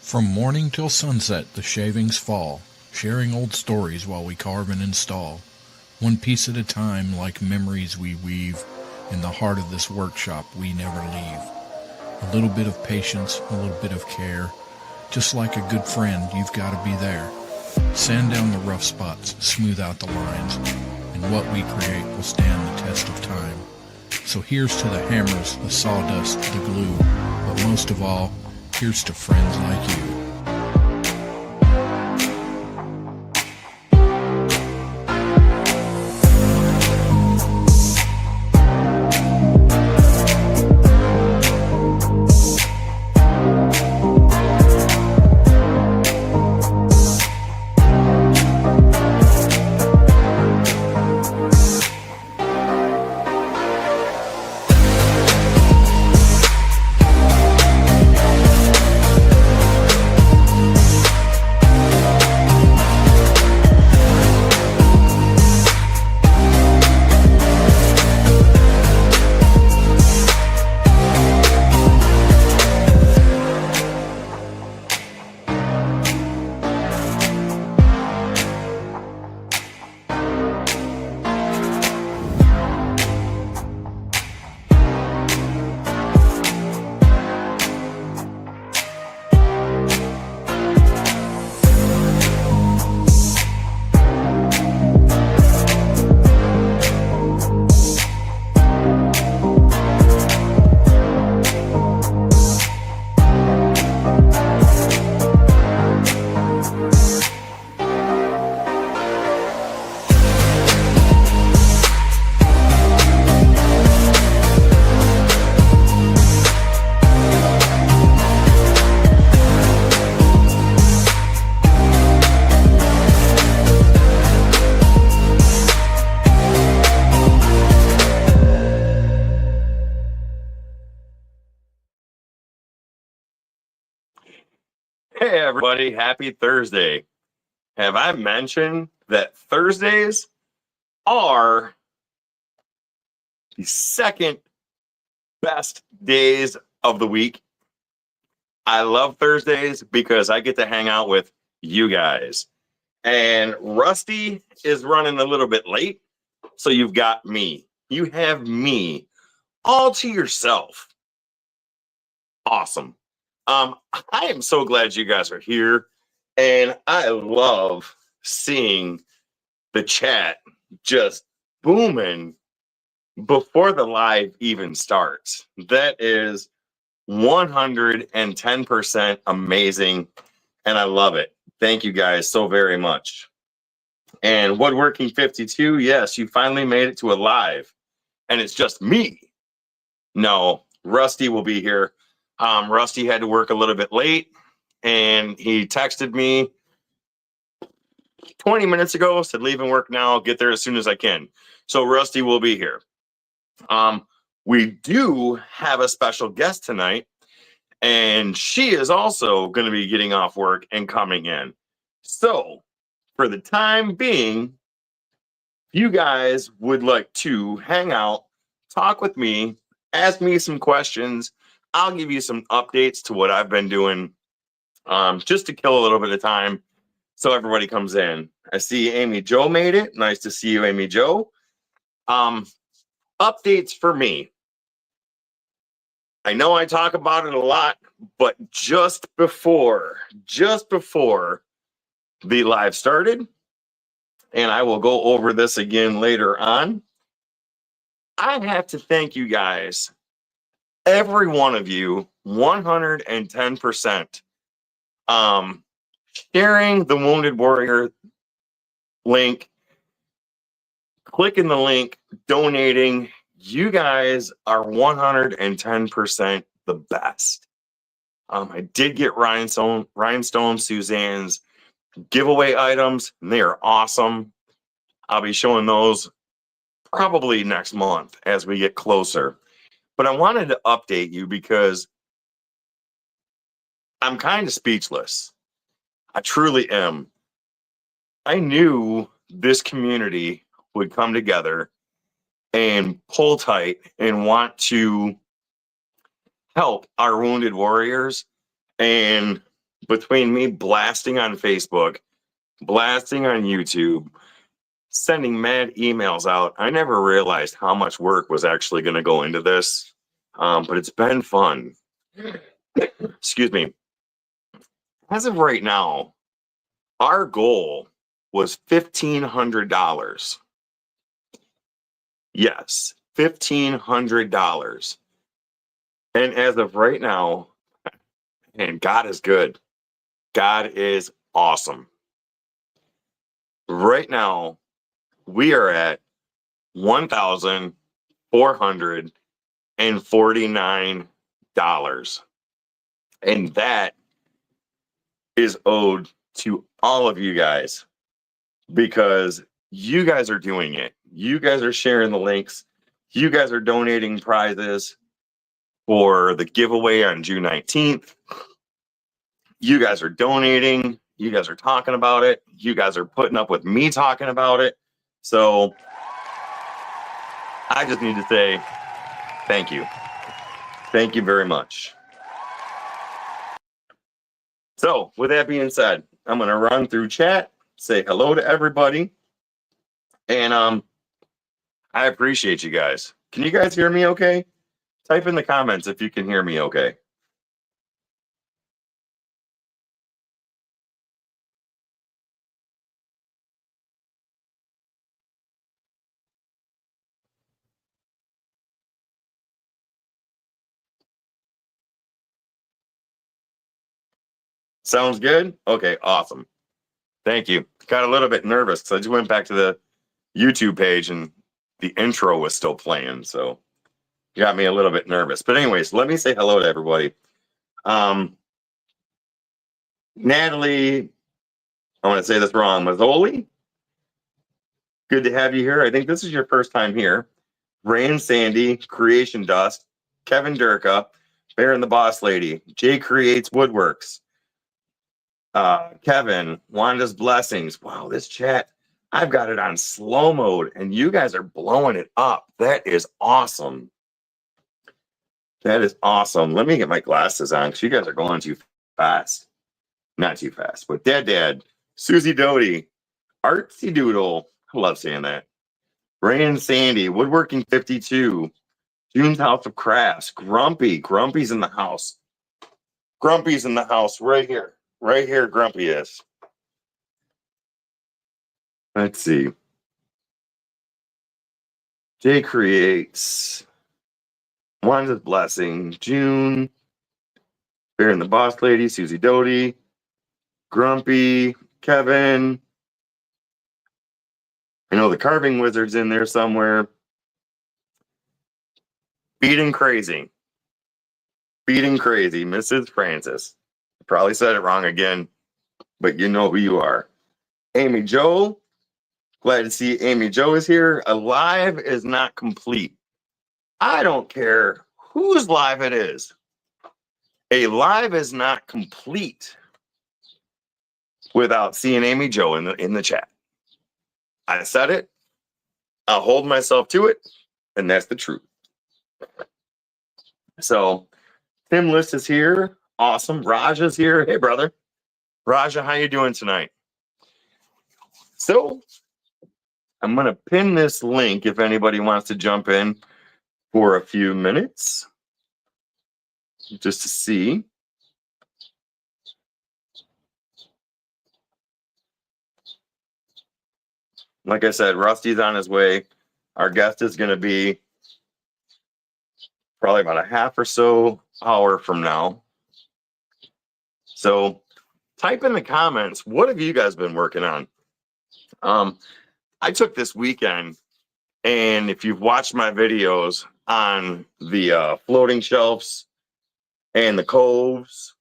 From morning till sunset the shavings fall, sharing old stories while we carve and install. One piece at a time, like memories we weave, in the heart of this workshop we never leave. A little bit of patience, a little bit of care. Just like a good friend, you've got to be there. Sand down the rough spots, smooth out the lines, and what we create will stand the test of time. So here's to the hammers, the sawdust, the glue, but most of all, here's to friends like you. Hey everybody, happy Thursday. Have I mentioned that Thursdays are the second best days of the week? I love Thursdays because I get to hang out with you guys. And Rusty is running a little bit late, so you've got me. You have me all to yourself. Awesome. I am so glad you guys are here, and I love seeing the chat just booming before the live even starts. That is 110% amazing, and I love it. Thank you guys so very much. And Woodworking 52, yes, you finally made it to a live, and it's just me. No, Rusty will be here. Rusty had to work a little bit late, and he texted me 20 minutes ago, said leaving work now, I'll get there as soon as I can. So Rusty will be here. We do have a special guest tonight, and she is also going to be getting off work and coming in. So for the time being, you guys would like to hang out, talk with me, ask me some questions. I'll give you some updates to what I've been doing, just to kill a little bit of time so everybody comes in. I see Amy Jo made it. Nice to see you, Amy Jo. Updates for me. I know I talk about it a lot, but just before the live started, and I will go over this again later on, I have to thank you guys. Every one of you, 110%, sharing the Wounded Warrior link, clicking the link, donating. You guys are 110% the best. I did get Rhinestone Suzanne's giveaway items, and they are awesome. I'll be showing those probably next month as we get closer. But I wanted to update you because I'm kind of speechless. I truly am. I knew this community would come together and pull tight and want to help our wounded warriors and between me blasting on Facebook, blasting on YouTube, sending mad emails out, I never realized how much work was actually going to go into this. But it's been fun. Excuse me. As of right now, our goal was $1,500. Yes, $1,500. And as of right now, and God is good. God is awesome. Right now, we are at $1,449. And that is owed to all of you guys because you guys are doing it. You guys are sharing the links. You guys are donating prizes for the giveaway on June 19th. You guys are donating. You guys are talking about it. You guys are putting up with me talking about it. So I just need to say thank you. Thank you very much. So with that being said, I'm going to run through chat, say hello to everybody. And I appreciate you guys. Can you guys hear me okay? Type in the comments if you can hear me okay. Sounds good? Okay, awesome. Thank you. Got a little bit nervous because I just went back to the YouTube page and the intro was still playing. So got me a little bit nervous. But anyways, let me say hello to everybody. Natalie, I want to say this wrong. Mazzoli, good to have you here. I think this is your first time here. Rain Sandy, Creation Dust, Kevin Durka, Bear and the Boss Lady, Jay Creates Woodworks, Kevin, Wanda's Blessings. Wow, this chat, I've got it on slow mode and you guys are blowing it up. That is awesome. That is awesome. Let me get my glasses on because you guys are going too fast. Not too fast, but Dad, Susie Doty, Artsy Doodle. I love saying that. Rain Sandy, Woodworking 52, June's House of Crafts, Grumpy's in the house. Grumpy's in the house right here. Right here, Grumpy is. Let's see. Jay Creates, Wanda's Blessing, June, Bear and the Boss Lady, Susie Doty, Grumpy, Kevin. I know the Carving Wizard's in there somewhere. Beating Crazy, Mrs. Francis. Probably said it wrong again, but you know who you are. Amy Jo, glad to see Amy Jo is here. A live is not complete. I don't care whose live it is. A live is not complete without seeing Amy Jo in the chat. I said it. I'll hold myself to it, and that's the truth. So, Tim List is here. Awesome. Raja's here. Hey, brother. Raja, how you doing tonight? So, I'm going to pin this link if anybody wants to jump in for a few minutes just to see. Like I said, Rusty's on his way. Our guest is going to be probably about a half or so hour from now. So type in the comments, what have you guys been working on? I took this weekend, and if you've watched my videos on the floating shelves and the coves,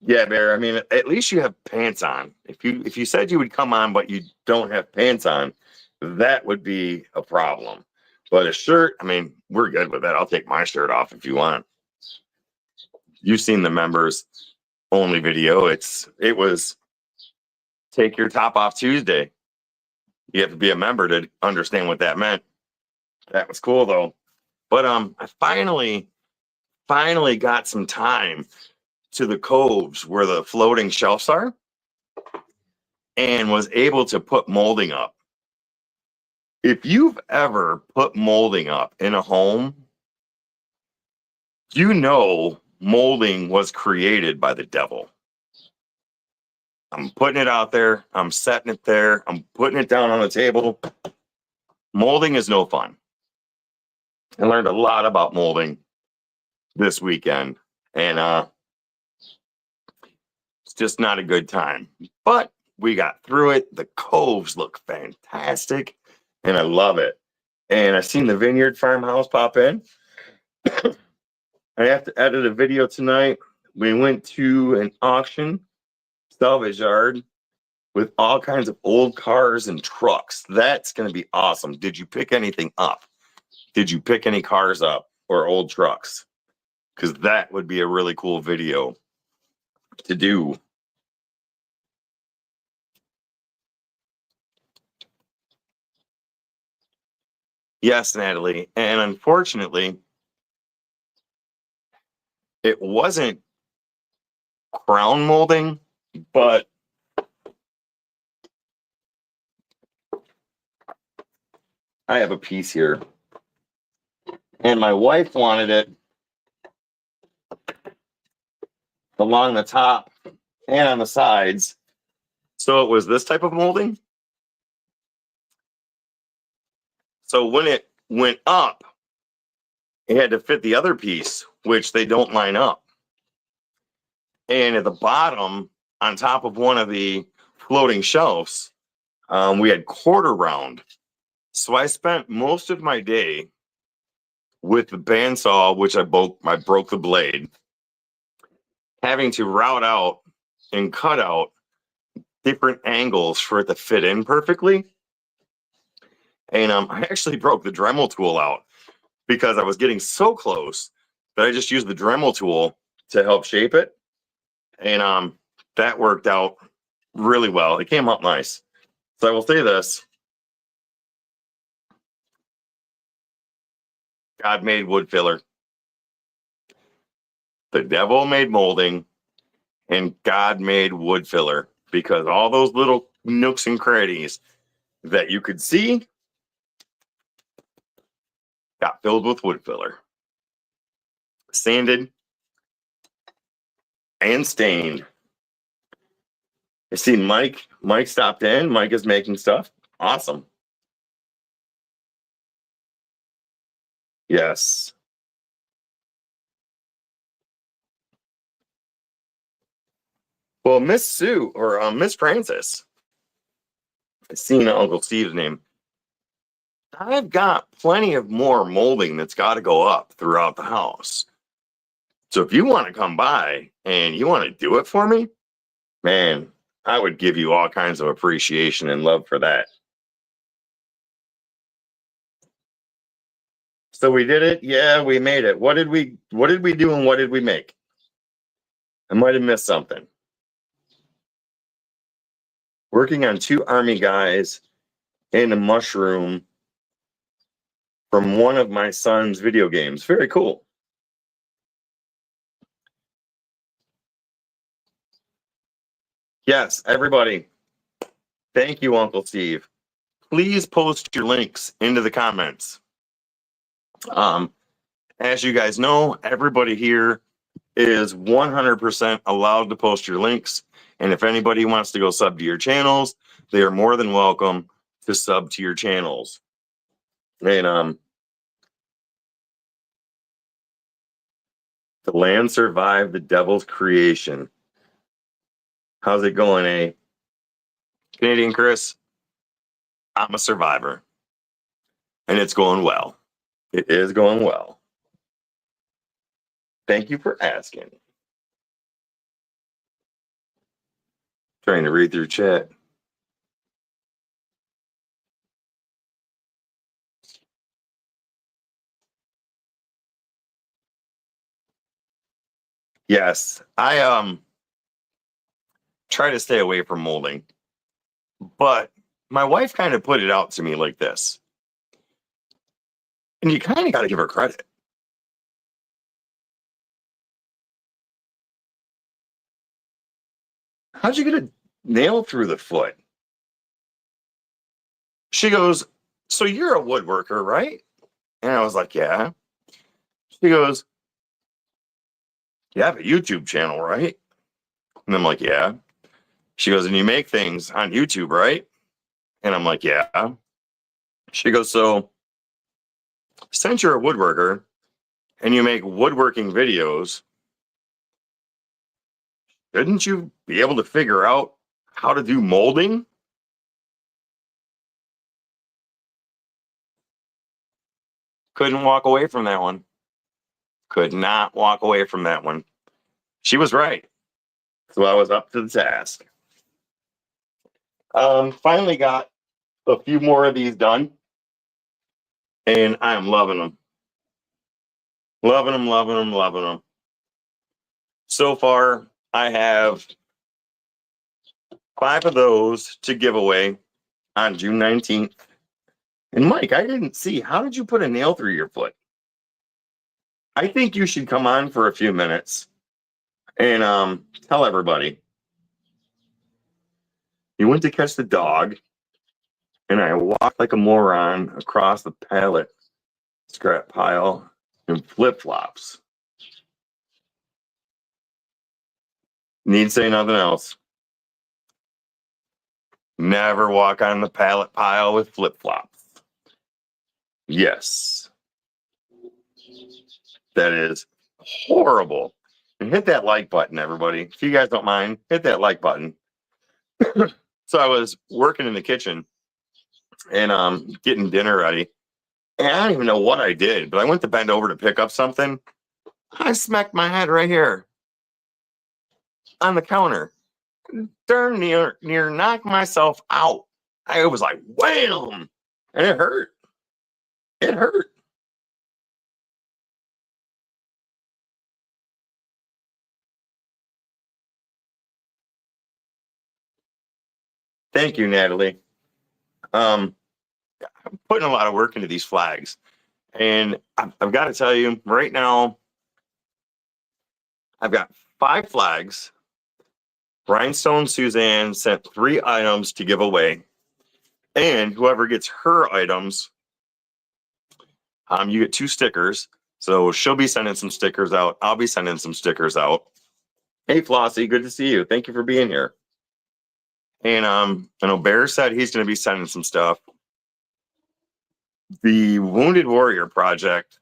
yeah, Bear, I mean, at least you have pants on. If you said you would come on but you don't have pants on, that would be a problem. But a shirt, I mean, we're good with that. I'll take my shirt off if you want. You've seen the members only video. It was take your top off Tuesday. You have to be a member to understand what that meant. That was cool though. But I finally finally got some time to the coves where the floating shelves are and was able to put molding up. If you've ever put molding up in a home, you know molding was created by the devil. I'm putting it out there. I'm setting it there. I'm putting it down on the table. Molding is no fun. I learned a lot about molding this weekend, and it's just not a good time. But we got through it. The coves look fantastic, and I love it. And I seen the Vineyard Farmhouse pop in. I have to edit a video tonight. We went to an auction, salvage yard, with all kinds of old cars and trucks. That's going to be awesome. Did you pick anything up? Did you pick any cars up or old trucks? Because that would be a really cool video to do. Yes, Natalie. And unfortunately, it wasn't crown molding, but I have a piece here. And my wife wanted it along the top and on the sides. So it was this type of molding. So when it went up, it had to fit the other piece, which they don't line up. And at the bottom, on top of one of the floating shelves, we had quarter round. So I spent most of my day with the bandsaw, which I broke the blade, having to route out and cut out different angles for it to fit in perfectly. And I actually broke the Dremel tool out because I was getting so close that I just used the Dremel tool to help shape it. And that worked out really well. It came out nice. So I will say this. God made wood filler. The devil made molding, and God made wood filler, because all those little nooks and crannies that you could see got filled with wood filler. Sanded and stained. I see Mike. Mike stopped in. Mike is making stuff. Awesome. Yes. Well, Miss Sue or Miss Francis, I've seen Uncle Steve's name. I've got plenty of more molding that's got to go up throughout the house. So if you want to come by and you want to do it for me, man, I would give you all kinds of appreciation and love for that. So we did it. Yeah, we made it. What did we do and what did we make? I might have missed something. Working on 2 army guys and a mushroom from one of my son's video games. Very cool. Yes, everybody. Thank you, Uncle Steve. Please post your links into the comments. As you guys know, everybody here is 100% allowed to post your links. And if anybody wants to go sub to your channels, they are more than welcome to sub to your channels. And the land survived the devil's creation. How's it going, eh? Canadian Chris? I'm a survivor. And it's going well. It is going well. Thank you for asking. Trying to read through chat. Yes, I try to stay away from molding. But my wife kind of put it out to me like this. And you kind of got to give her credit. how'd you get a nail through the foot? She goes, so you're a woodworker, right? And I was like, yeah. She goes, you have a YouTube channel, right? And I'm like, yeah. She goes, and you make things on YouTube, right? And I'm like, yeah. She goes, so since you're a woodworker and you make woodworking videos, shouldn't you be able to figure out how to do molding? Couldn't walk away from that one. Could not walk away from that one. She was right. So I was up to the task. Finally got a few more of these done, and I am loving them. Loving them, loving them, loving them. So far, I have 5 of those to give away on June 19th. And Mike, I didn't see, how did you put a nail through your foot? I think you should come on for a few minutes and tell everybody. You went to catch the dog, and I walked like a moron across the pallet scrap pile in flip-flops. Need say nothing else. Never walk on the pallet pile with flip-flops. Yes. That is horrible. And hit that like button, everybody. If you guys don't mind, hit that like button. So I was working in the kitchen and getting dinner ready. And I don't even know what I did, but I went to bend over to pick up something. I smacked my head right here on the counter. Darn near knocked myself out. I was like, wham! And it hurt. It hurt. Thank you, Natalie. I'm putting a lot of work into these flags. And I've got to tell you, right now, I've got 5 flags. Rhinestone Suzanne sent 3 items to give away. And whoever gets her items, you get 2 stickers. So she'll be sending some stickers out. I'll be sending some stickers out. Hey, Flossie, good to see you. Thank you for being here. And I know Bear said he's going to be sending some stuff. The Wounded Warrior Project,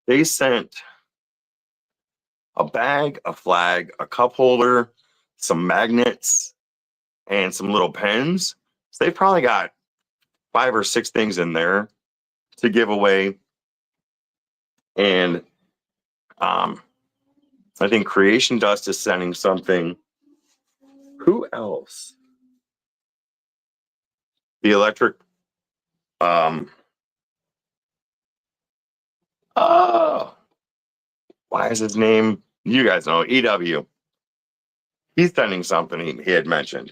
they sent a bag, a flag, a cup holder, some magnets, and some little pens. So they've probably got 5 or 6 things in there to give away. And I think Creation Dust is sending something. Who else? The Electric. Oh, why is his name? You guys know, EW. He's sending something he had mentioned.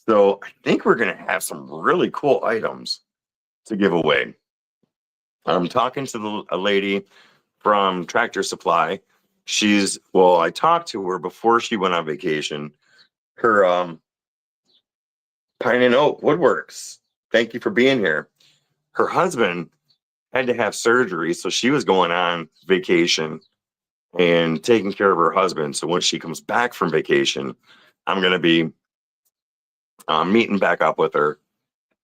So I think we're going to have some really cool items to give away. I'm talking to a lady from Tractor Supply. I talked to her before she went on vacation. Her Pine and Oak Woodworks. Thank you for being here. Her husband had to have surgery, so she was going on vacation and taking care of her husband. So when she comes back from vacation, I'm going to be meeting back up with her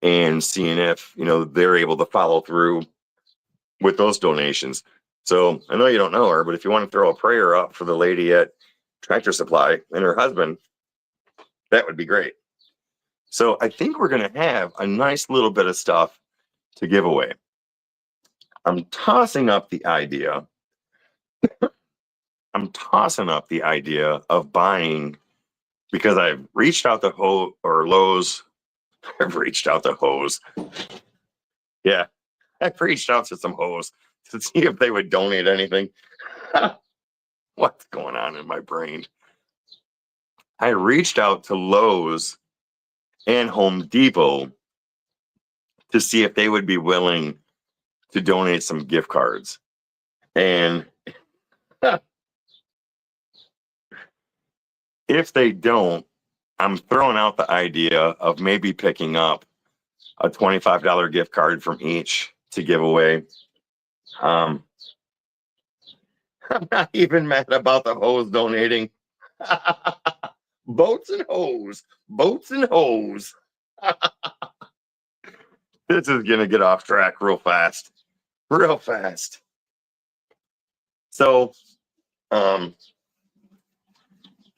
and seeing if they're able to follow through with those donations. So I know you don't know her, but if you want to throw a prayer up for the lady at Tractor Supply and her husband, that would be great. So I think we're going to have a nice little bit of stuff to give away. I'm tossing up the idea of buying, because I've reached out to Lowe's. I've reached out to hose. Yeah, I've reached out to some hose to see if they would donate anything. What's going on in my brain? I reached out to Lowe's and Home Depot to see if they would be willing to donate some gift cards. And if they don't, I'm throwing out the idea of maybe picking up a $25 gift card from each to give away. I'm not even mad about the hose donating. Boats and hose. Boats and hose. This is going to get off track real fast. Real fast. So,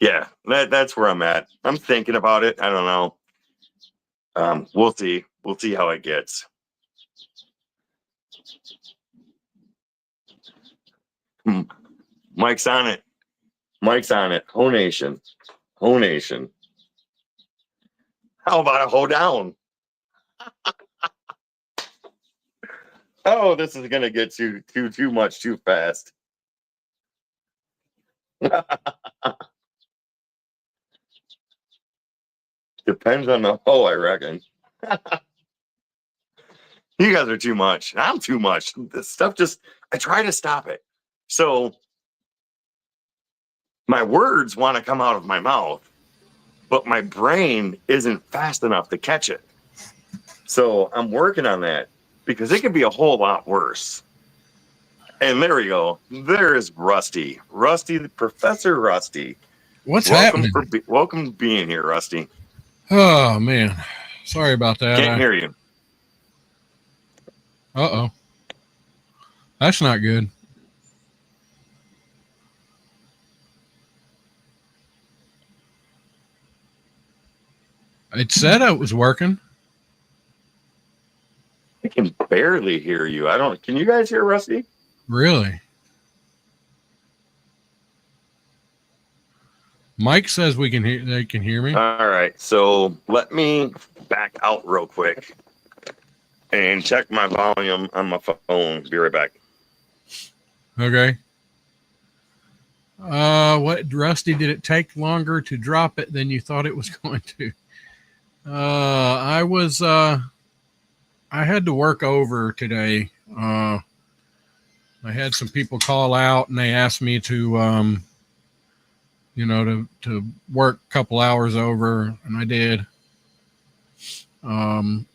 yeah, that's where I'm at. I'm thinking about it. I don't know. We'll see. We'll see how it gets. Mike's on it. Mike's on it. Ho Nation. Ho Nation. How about a hoe down? Oh, this is gonna get too much too fast. Depends on the hoe, I reckon. You guys are too much. I'm too much. This stuff I try to stop it. So my words want to come out of my mouth, but my brain isn't fast enough to catch it. So I'm working on that because it could be a whole lot worse. And there we go. There is Rusty. Rusty, Professor Rusty. What's happening? Welcome to being here, Rusty. Oh, man. Sorry about that. Can't hear you. Uh-oh. That's not good. It said it was working. I can barely hear you. Can you guys hear Rusty? Really? Mike says they can hear me. All right. So let me back out real quick and check my volume on my phone. Be right back. Okay. What, Rusty, did it take longer to drop it than you thought it was going to? I had to work over today. I had some people call out and they asked me to, to work a couple hours over, and I did. And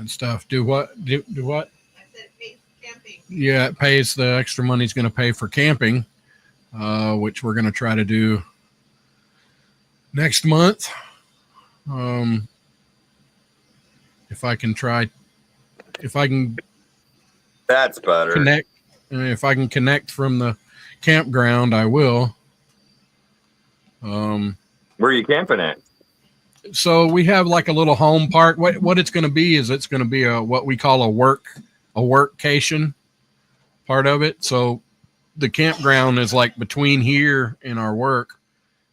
stuff. Do what? Do what? I said it pays camping. Yeah, it pays. The extra money's going to pay for camping, which we're going to try to do next month. If I can That's better. connect, if I can connect from the campground, I will. Where are you camping at? So we have like a little home park. What it's going to be is it's going to be what we call a workcation part of it. So the campground is like between here and our work,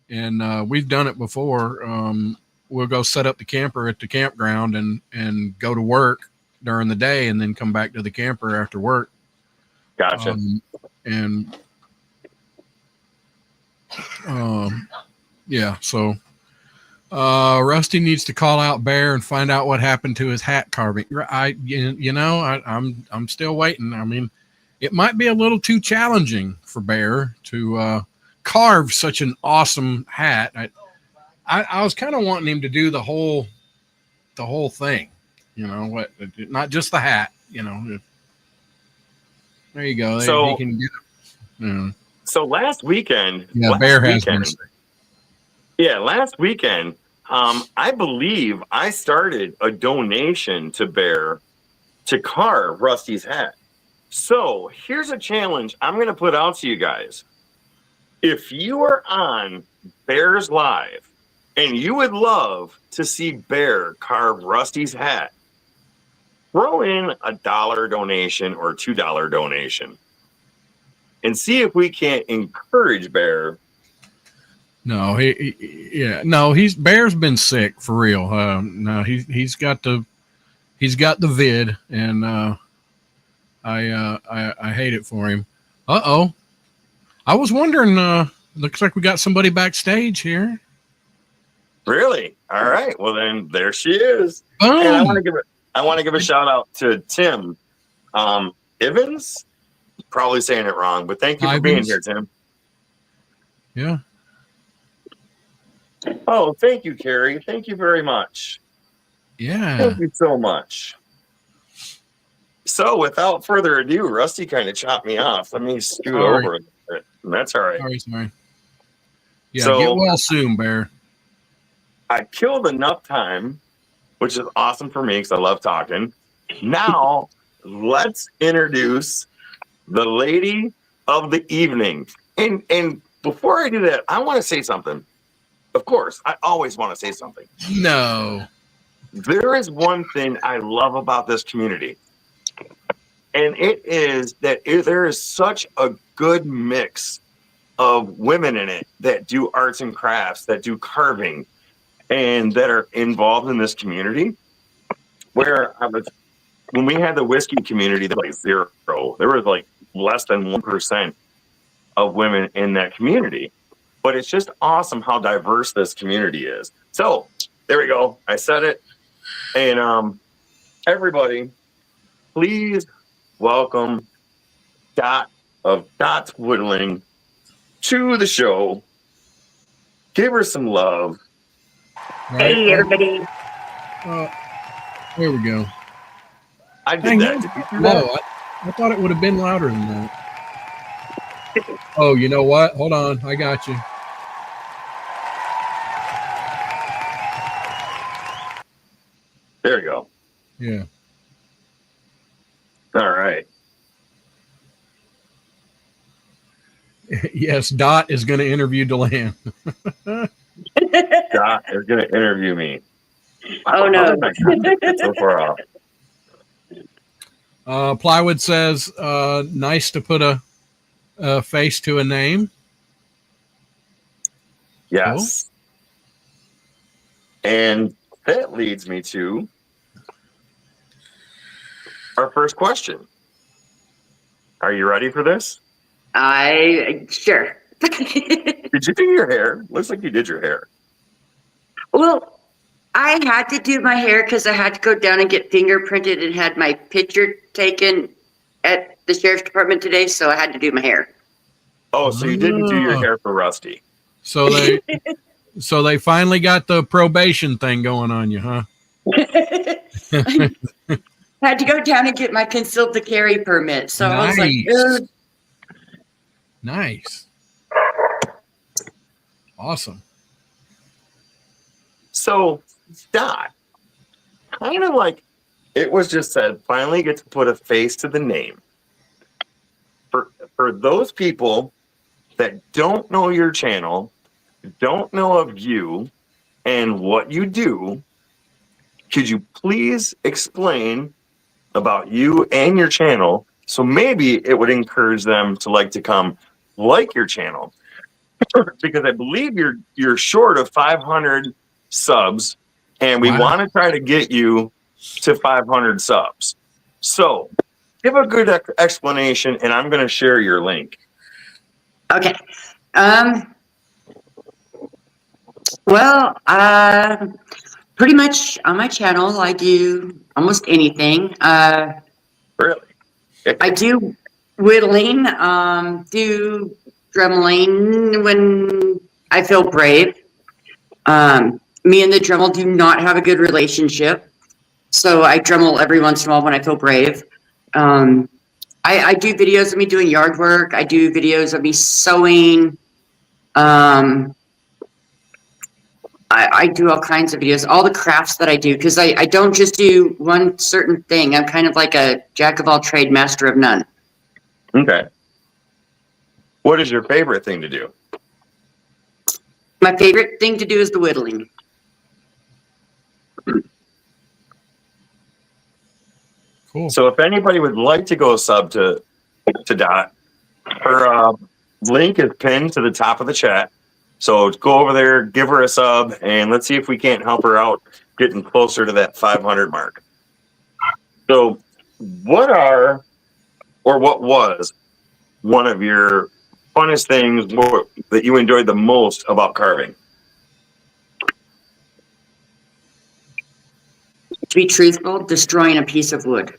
and we've done it before. We'll go set up the camper at the campground and go to work during the day, and then come back to the camper after work. Gotcha. Yeah. So Rusty needs to call out Bear and find out what happened to his hat carving. I'm still waiting. I mean, it might be a little too challenging for Bear to carve such an awesome hat. I was kind of wanting him to do the whole thing, not just the hat, There you go. So he can get it. So last weekend, Bear has been. Yeah, last weekend, I believe I started a donation to Bear to carve Rusty's hat. So here's a challenge I'm going to put out to you guys. If you are on Bear's Live and you would love to see Bear carve Rusty's hat, throw in $1 donation or $2 donation and see if we can't encourage Bear. No, Bear's been sick for real. No, he's got the vid, and I hate it for him. I was wondering. Looks like we got somebody backstage here. Really? All right. Well, then there she is. Boom. And I want to give a shout out to Tim Evans. Probably saying it wrong, but thank you for being here, Tim. Yeah. Oh, thank you, Carrie. Thank you very much. Yeah. Thank you so much. So, without further ado, Rusty kind of chopped me off. Let me scoot Sorry. over a bit. That's all right. Sorry. Yeah, get So, well soon, Bear. I killed enough time, which is awesome for me because I love talking. Now, let's introduce the lady of the evening. And before I do that, I want to say something. Of course, I always want to say something. No. There is one thing I love about this community, and it is that there is such a good mix of women in it that do arts and crafts, that do carving, and that are involved in this community. Where when we had the whiskey community, there was like zero. There was like less than 1% of women in that community. But it's just awesome how diverse this community is. So there we go. I said it. And everybody, please welcome Dot of Dot's Whittling to the show. Give her some love. Right? Hey, everybody. There we go. I did Dang, that. that Did you was do that? low. I thought it would have been louder than that. Oh, you know what? Hold on. I got you. There you go. Yeah. All right. Yes, Dot is going to interview Deland. Dot is going to interview me. Oh, no. How did I get so far off? Plywood says, nice to put a face to a name. Yes. Cool. And that leads me to our first question. Are you ready for this? Sure. Did you do your hair? Looks like you did your hair. Well, I had to do my hair because I had to go down and get fingerprinted and had my picture taken at the sheriff's department today, so I had to do my hair. Oh, so you didn't do your hair for Rusty. So they finally got the probation thing going on you, huh? I had to go down and get my concealed to carry permit. So I was like, ugh. Nice. Awesome. So, Dot, kind of like it was just said, finally get to put a face to the name. For those people that don't know your channel, don't know of you and what you do, could you please explain about you and your channel so maybe it would encourage them to like to come like your channel? Because I believe you're short of 500 subs, and we want to try to get you to 500 subs. So give a good explanation, and I'm going to share your link. Okay. Well, pretty much on my channel, I do almost anything. Really? I do whittling, do dremeling when I feel brave. Me and the Dremel do not have a good relationship, so I Dremel every once in a while when I feel brave. I do videos of me doing yard work. I do videos of me sewing. I do all kinds of videos, all the crafts that I do, because I don't just do one certain thing. I'm kind of like a jack of all trade, master of none. Okay. What is your favorite thing to do? My favorite thing to do is the whittling. Cool. So if anybody would like to go sub to Dot, her link is pinned to the top of the chat. So go over there, give her a sub, and let's see if we can't help her out getting closer to that 500 mark. So what was one of your funnest things that you enjoyed the most about carving? To be truthful, destroying a piece of wood.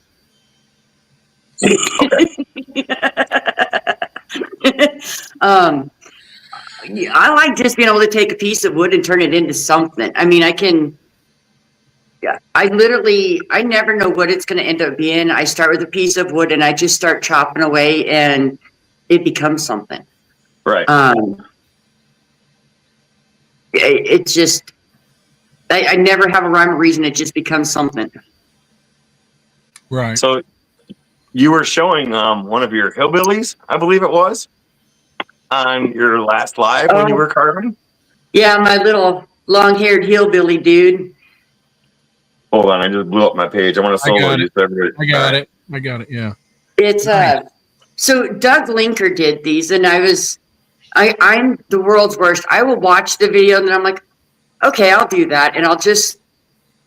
I like just being able to take a piece of wood and turn it into something. I mean, I can. Yeah, I never know what it's going to end up being. I start with a piece of wood and I just start chopping away, and it becomes something. Right. It's just. I never have a rhyme or reason. It just becomes something. Right. So you were showing one of your hillbillies, I believe it was, on your last live when you were carving? Yeah, my little long-haired hillbilly dude. Hold on, I just blew up my page. I want to solo you. I got it. Yeah. It's so Doug Linker did these, and I'm the world's worst. I will watch the video and then I'm like, okay, I'll do that, and I'll just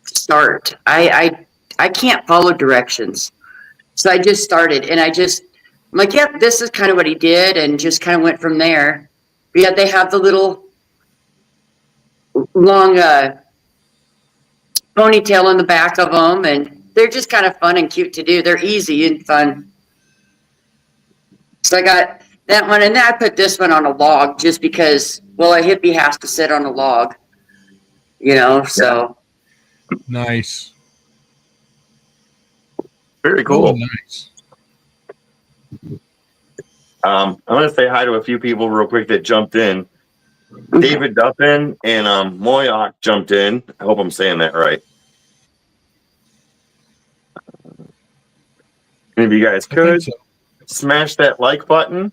start. I can't follow directions, so I just started, and I'm like, yep, this is kind of what he did, and just kind of went from there. But yeah, they have the little long ponytail in the back of them, and they're just kind of fun and cute to do. They're easy and fun. So I got that one, and then I put this one on a log just because, well, a hippie has to sit on a log, so. Nice. Very cool. Oh, nice. I'm going to say hi to a few people real quick that jumped in. David Duffin and Moyoc jumped in. I hope I'm saying that right. If you guys could smash that like button.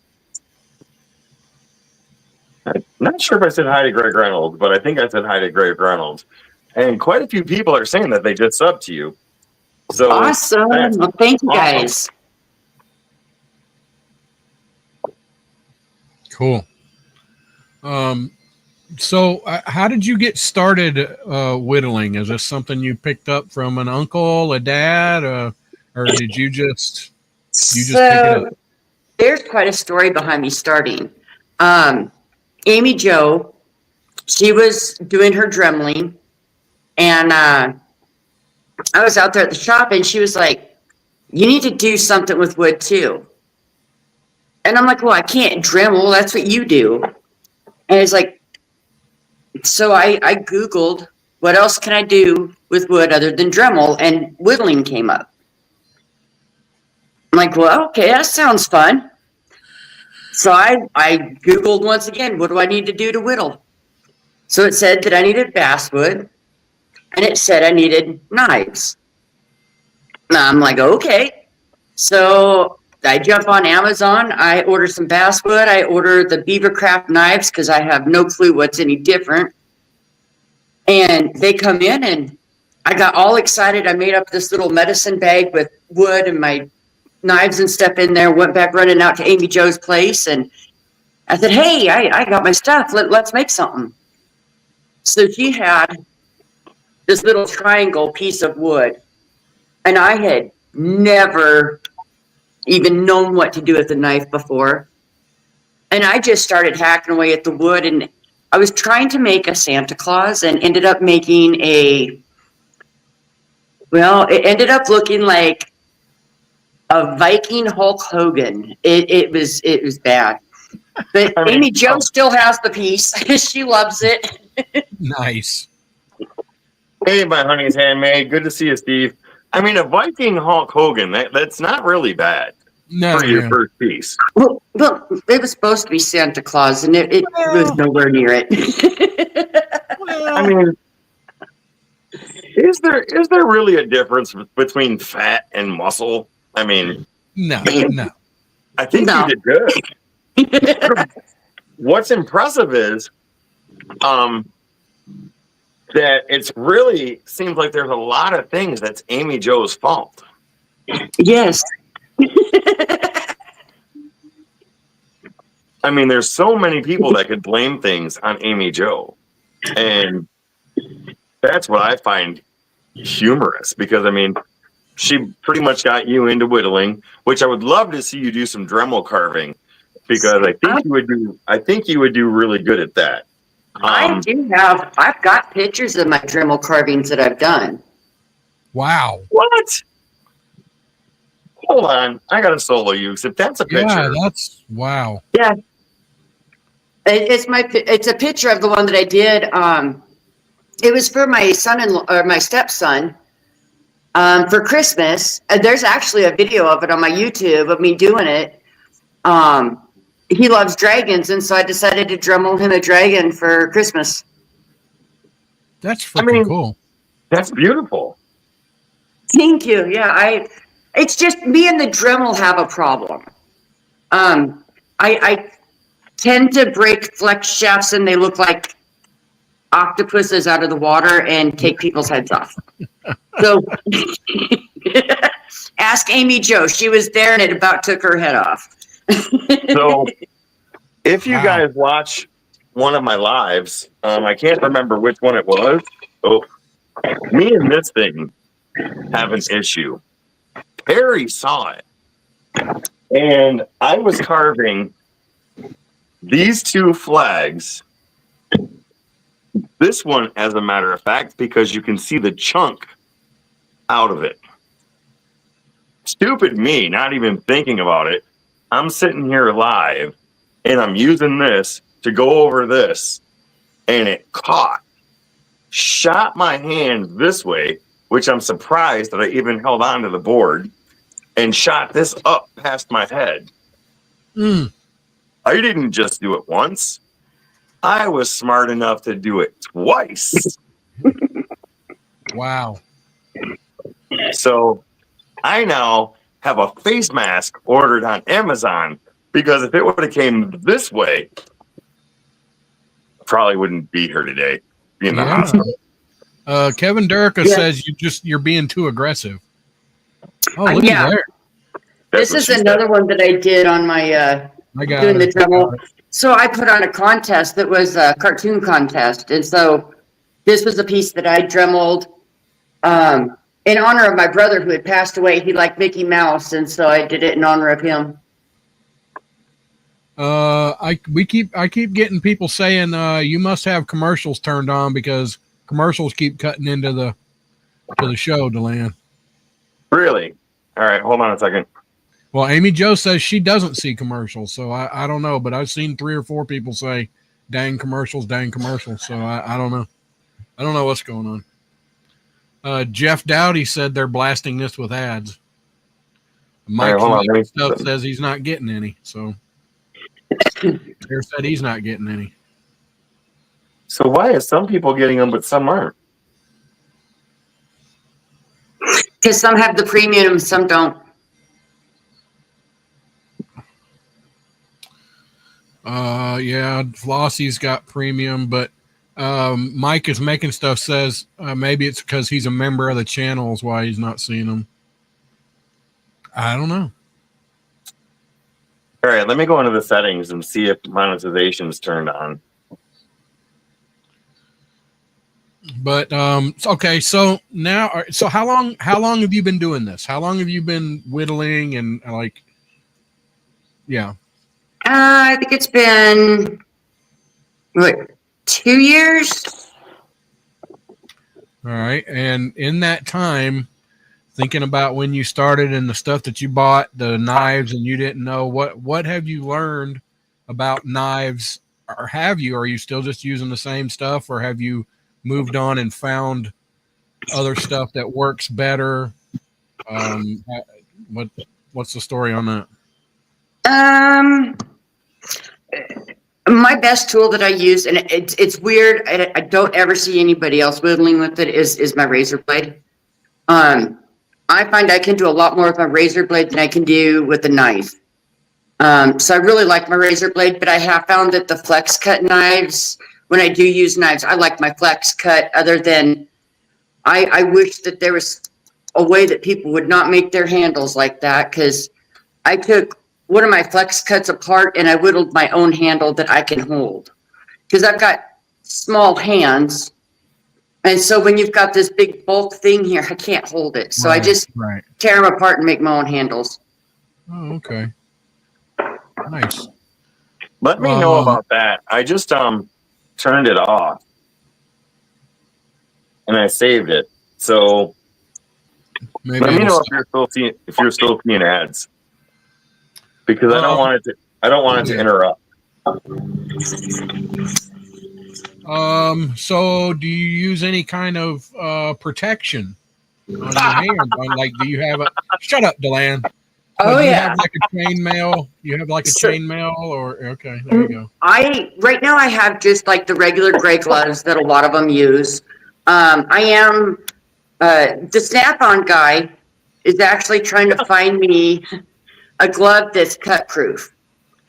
I'm not sure if I said hi to Greg Reynolds, but I think I said hi to Greg Reynolds. And quite a few people are saying that they just subbed to you. So awesome. Well, thank you guys. Cool. So how did you get started whittling? Is this something you picked up from an uncle, a dad, or did you just pick it up? There's quite a story behind me starting. Amy Jo, she was doing her dremeling, and I was out there at the shop, and she was like, you need to do something with wood too. And I'm like, well, I can't dremel. That's what you do. And it's like, so I Googled, what else can I do with wood other than dremel? And whittling came up. I'm like, well, okay, that sounds fun. So I Googled once again, what do I need to do to whittle? So it said that I needed basswood, and it said I needed knives. Now I'm like, okay. So I jump on Amazon, I order some basswood, I order the Beavercraft knives because I have no clue what's any different. And they come in, and I got all excited. I made up this little medicine bag with wood and my knives and stuff in there, went back running out to Amy Jo's place, and I said, hey, I got my stuff. Let's make something. So she had this little triangle piece of wood, and I had never even known what to do with a knife before. And I just started hacking away at the wood, and I was trying to make a Santa Claus and ended up making it ended up looking like a Viking Hulk Hogan. It was bad. But Amy Jo still has the piece. She loves it. Nice. Hey, my honey's handmade. Good to see you, Steve. I mean, a Viking Hulk Hogan, that's not really bad for your first piece. Well, it was supposed to be Santa Claus, and it was nowhere near it. I mean, is there really a difference between fat and muscle? I mean, no. I think you did good. What's impressive is that it's really seems like there's a lot of things that's Amy Jo's fault. Yes. I mean, there's so many people that could blame things on Amy Jo. And that's what I find humorous because, I mean, she pretty much got you into whittling, which I would love to see you do some Dremel carving because I think you would do really good at that. I've got pictures of my Dremel carvings that I've done. Wow. What? Hold on. I got to solo you. If that's a picture. Yeah, that's wow. Yeah. It's a picture of the one that I did. It was for my son-in-law or my stepson for Christmas. There's actually a video of it on my YouTube of me doing it. He loves dragons, and so I decided to Dremel him a dragon for Christmas. That's freaking cool. That's beautiful. Thank you. Yeah, it's just me and the Dremel have a problem. I tend to break flex shafts and they look like octopuses out of the water and take people's heads off. So ask Amy Jo. She was there and it about took her head off. So if you Wow. guys watch one of my lives, I can't remember which one it was. Oh, me and this thing have an issue. Perry saw it. And I was carving these two flags. This one, as a matter of fact, because you can see the chunk out of it. Stupid me, not even thinking about it. I'm sitting here live and I'm using this to go over this, and it caught. Shot my hand this way, which I'm surprised that I even held onto the board, and shot this up past my head. Mm. I didn't just do it once. I was smart enough to do it twice. Wow. So I now have a face mask ordered on Amazon because if it would have came this way, I probably wouldn't be here today. Be in the hospital. Kevin Durica says you're being too aggressive. Oh, look at there. This is another one that I did on my doing the Dremel. So I put on a contest that was a cartoon contest, and so this was a piece that I Dremeled in honor of my brother who had passed away. He liked Mickey Mouse, and so I did it in honor of him. I keep getting people saying you must have commercials turned on because commercials keep cutting into the show, Deland. Really? All right, hold on a second. Well, Amy Jo says she doesn't see commercials, so I don't know, but I've seen 3 or 4 people say dang commercials, so I don't know. I don't know what's going on. Jeff Dowdy said they're blasting this with ads. Mike stuff says he's not getting any, so Bear said he's not getting any. So why are some people getting them but some aren't? Because some have the premium, some don't. Yeah, Flossie's got premium, but Mike is making stuff says maybe it's because he's a member of the channel is why he's not seeing them. I don't know. All right, let me go into the settings and see if monetization is turned on. But okay, so now, so how long have you been doing this? How long have you been whittling and like, yeah? I think it's been what, 2 years. All right, and in that time, thinking about when you started and the stuff that you bought, the knives, and you didn't know what have you learned about knives, or have you? Are you still just using the same stuff, or have you moved on and found other stuff that works better? What's the story on that? My best tool that I use, and it's weird, I don't ever see anybody else whittling with it, is my razor blade. I find I can do a lot more with my razor blade than I can do with a knife. So I really like my razor blade, but I have found that the flex cut knives, when I do use knives, I like my flex cut other than I wish that there was a way that people would not make their handles like that, because I took one of my flex cuts apart and I whittled my own handle that I can hold, because I've got small hands. And so when you've got this big bulk thing here, I can't hold it. So I just tear them apart and make my own handles. Oh, okay. Nice. Let me know about that. I just turned it off and I saved it. So maybe let me know if you're still seeing ads, because I don't want it to interrupt. So do you use any kind of protection on your hands? Like, do you have a? Shut up, Deland. So Oh do you yeah. have like a chainmail? You have like a So chainmail, or okay, there you go. I right now I have just like the regular gray gloves that a lot of them use. I am the Snap-on guy is actually trying to find me a glove that's cut proof.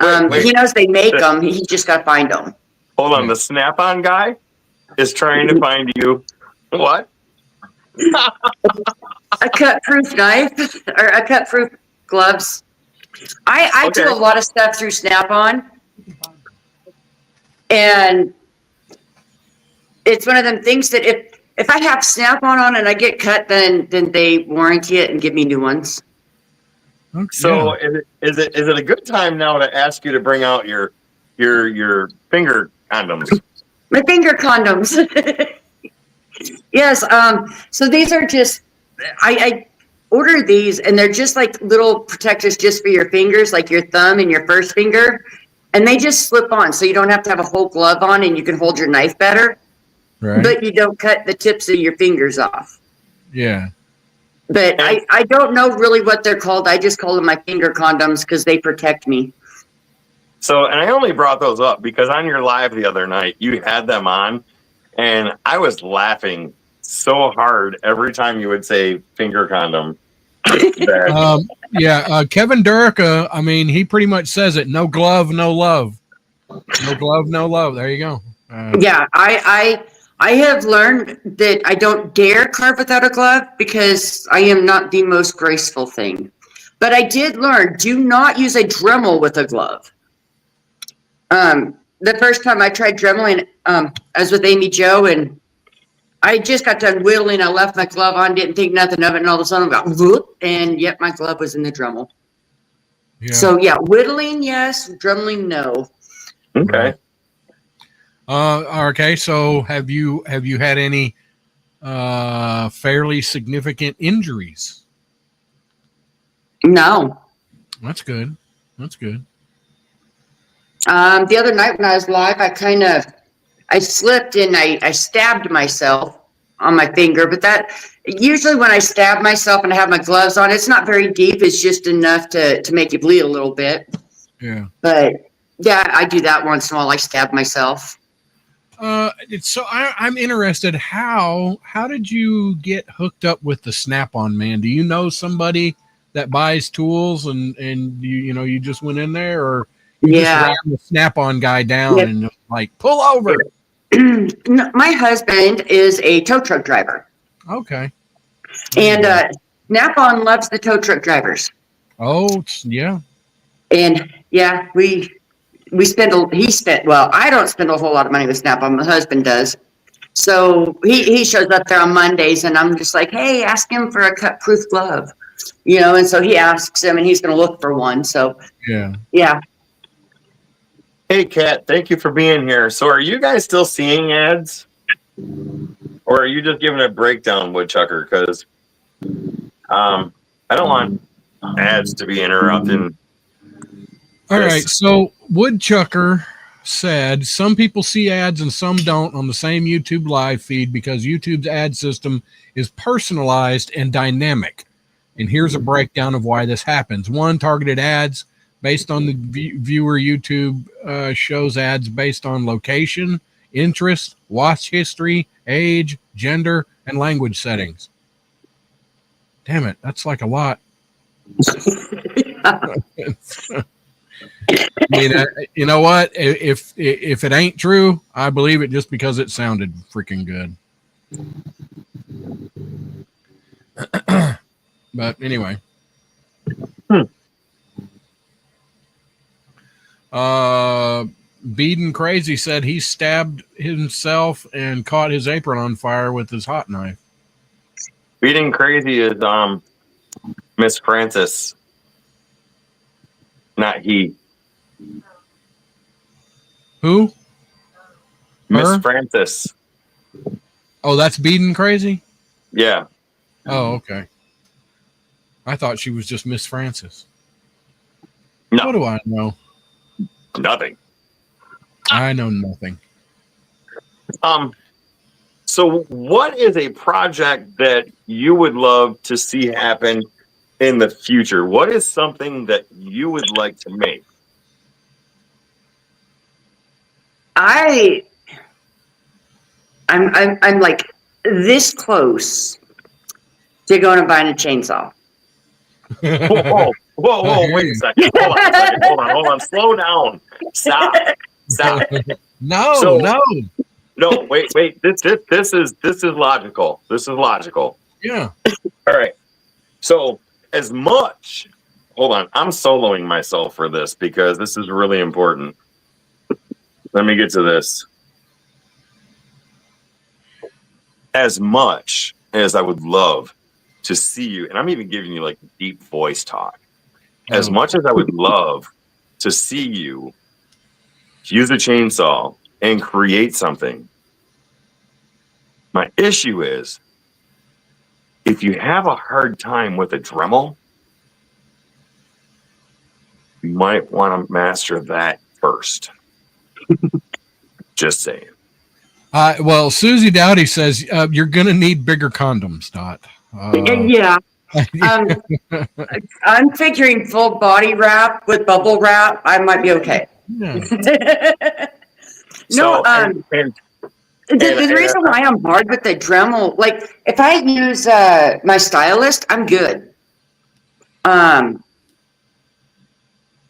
Wait. He knows they make them. He just got to find them. Hold on. Yeah. The Snap-on guy is trying to find you what? A cut proof knife or a cut proof gloves. I do Okay. a lot of stuff through Snap-on, and it's one of them things that if I have Snap-on on and I get cut, then they warranty it and give me new ones. Okay, So yeah. is it a good time now to ask you to bring out your finger condoms? My finger condoms. Yes. So these are just I order these, and they're just like little protectors just for your fingers, like your thumb and your first finger, and they just slip on, so you don't have to have a whole glove on, and you can hold your knife better, Right. but you don't cut the tips of your fingers off. Yeah. But I don't know really what they're called. I just call them my finger condoms because they protect me. So, and I only brought those up because on your live the other night, you had them on, and I was laughing so hard every time you would say finger condom. Yeah. Kevin Durica, I mean, he pretty much says it. No glove, no love. No glove, no love. There you go. Yeah, I have learned that I don't dare carve without a glove because I am not the most graceful thing. But I did learn, do not use a Dremel with a glove. The first time I tried Dremeling, I was with Amy Jo, and I just got done whittling. I left my glove on, didn't think nothing of it, and all of a sudden I got whoop, and yep, my glove was in the Dremel. Yeah. So yeah, whittling yes, Dremeling no. Okay. Okay. So have you had any fairly significant injuries? No. That's good. That's good. The other night when I was live, I slipped and I stabbed myself on my finger, but that usually when I stab myself and I have my gloves on, it's not very deep. It's just enough to make you bleed a little bit. Yeah. But yeah, I do that once in a while. I stab myself. I'm interested. How did you get hooked up with the Snap-on man? Do you know somebody that buys tools and you just went in there, or you just Yeah. ran the Snap-on guy down Yep. and just like pull over? No, my husband is a tow truck driver, Okay. and Snap-on loves the tow truck drivers. Oh yeah. And yeah, he spent, well, I don't spend a whole lot of money with Snap-on. My husband does. So he shows up there on Mondays, and I'm just like, hey, ask him for a cut-proof glove. And so he asks him, and he's going to look for one. So, Yeah. yeah. Hey, Kat, thank you for being here. So, are you guys still seeing ads, or are you just giving a breakdown, Woodchucker? Because I don't want ads to be interrupting. All right. So Woodchucker said some people see ads and some don't on the same YouTube live feed because YouTube's ad system is personalized and dynamic. And here's a breakdown of why this happens. One, targeted ads based on the viewer. YouTube shows ads based on location, interest, watch history, age, gender, and language settings. Damn it. That's like a lot. I mean, you know what? If it ain't true, I believe it just because it sounded freaking good. But anyway, Beeden Crazy said he stabbed himself and caught his apron on fire with his hot knife. Beating Crazy is Miss Francis, not he. Who? Miss Her? Francis. Oh, that's Beeden Crazy? Yeah. Oh, okay. I thought she was just Miss Francis. No. What do I know? Nothing. I know nothing. So what is a project that you would love to see happen in the future? What is something that you would like to make? I'm like this close to going and buying a chainsaw. Whoa, wait a second. Hold on. Slow down. Stop. No. No, wait. This is logical. This is logical. Yeah. All right. So as much, hold on, I'm soloing myself for this because this is really important. Let me get to this. As much as I would love to see you, and I'm even giving you like deep voice talk, as much as I would love to see you use a chainsaw and create something, my issue is if you have a hard time with a Dremel, you might want to master that first. Just saying. Well, Susie Dowdy says you're going to need bigger condoms, Dot. Yeah. I'm figuring full body wrap with bubble wrap. I might be okay. Yeah. So, The reason why I'm hard with the Dremel, like if I use my stylist, I'm good. And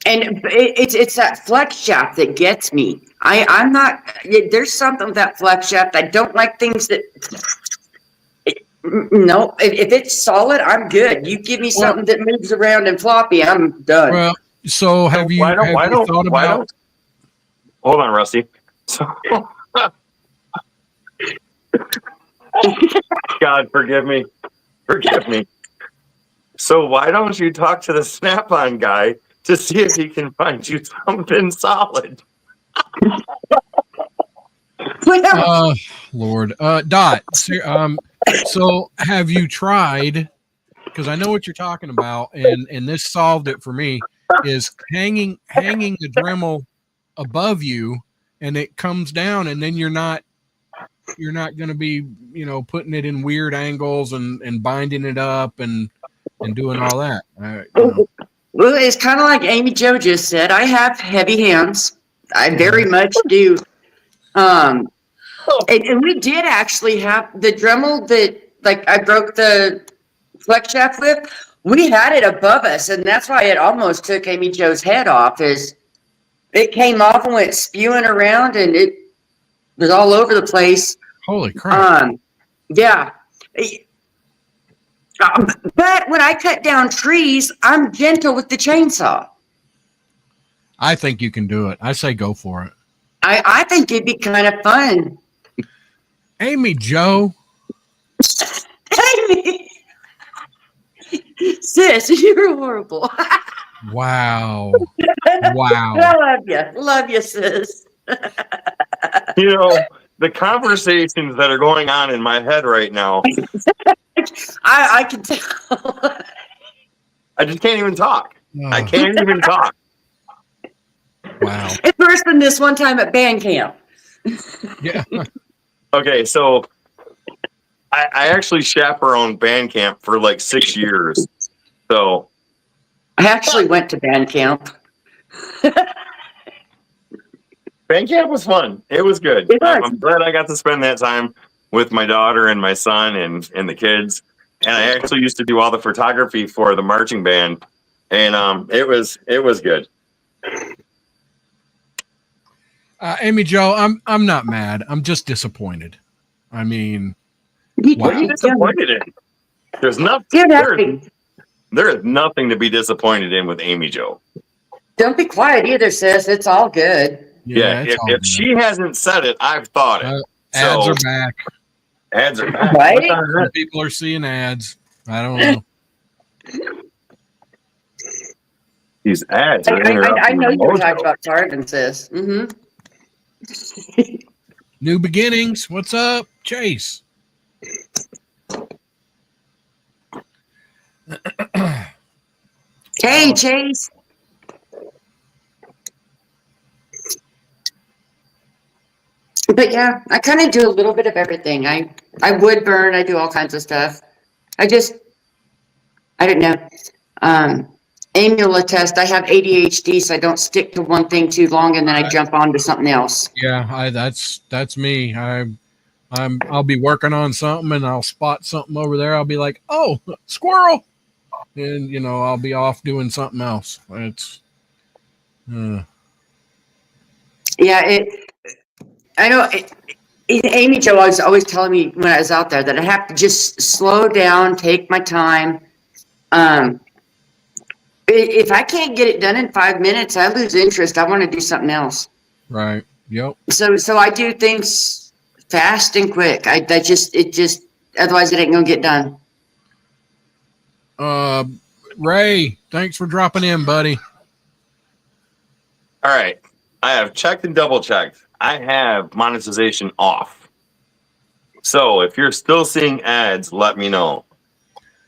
it's that flex shaft that gets me. I'm not. There's something with that flex shaft. I don't like things that. No, if it's solid, I'm good. You give me something that moves around and floppy, I'm done. Well, so have you thought about? Hold on, Rusty. So, God, forgive me. So why don't you talk to the Snap-on guy to see if he can find you something solid? Lord, Dot. So have you tried? Because I know what you're talking about, and this solved it for me. Is hanging the Dremel above you, and it comes down, and then you're not going to be putting it in weird angles and binding it up and doing all that. Well, it's kind of like Amy Jo just said. I have heavy hands. I very much do. And we did actually have the Dremel that, like, I broke the flex shaft with. We had it above us, and that's why it almost took Amy Jo's head off. Is it came off and went spewing around, and it was all over the place. Holy crap! Yeah. But when I cut down trees, I'm gentle with the chainsaw. I think you can do it. I say go for it. I think it'd be kind of fun. Amy Jo. Sis, you're horrible. Wow. I love you, sis. The conversations that are going on in my head right now. I can tell. I just can't even talk. I can't even talk. Wow. It's worse than this one time at band camp. Yeah. Okay, so I actually chaperoned band camp for like 6 years. So I actually went to band camp. Band camp was fun. It was good. I'm glad I got to spend that time with my daughter and my son and the kids. And I actually used to do all the photography for the marching band. And it was good. Amy Jo, I'm not mad. I'm just disappointed. I mean, what are you disappointed in? There's nothing. There is nothing to be disappointed in with Amy Jo. Don't be quiet either, sis. It's all good. Yeah, if she hasn't said it, I've thought it. Ads are back. Ads are back. Right? Some people are seeing ads. I don't know. These ads are I know you were talking about Tarvin, sis. Mm-hmm. New beginnings. What's up, Chase? Hey, Chase. But yeah, I kind of do a little bit of everything. I wood burn. I do all kinds of stuff. I don't know. Um, Amy will attest. I have ADHD, so I don't stick to one thing too long, and then I jump on to something else. Yeah, that's me. I'll be working on something and I'll spot something over there. I'll be like, oh, squirrel, and I'll be off doing something else. It's Yeah, I know. Amy Jo was always telling me when I was out there that I have to just slow down, take my time. Um, if I can't get it done in 5 minutes, I lose interest. I want to do something else. right. Yep. So I do things fast and quick. Otherwise it ain't gonna get done. Ray, thanks for dropping in, buddy. All right. I have checked and double checked. I have monetization off. So if you're still seeing ads, let me know.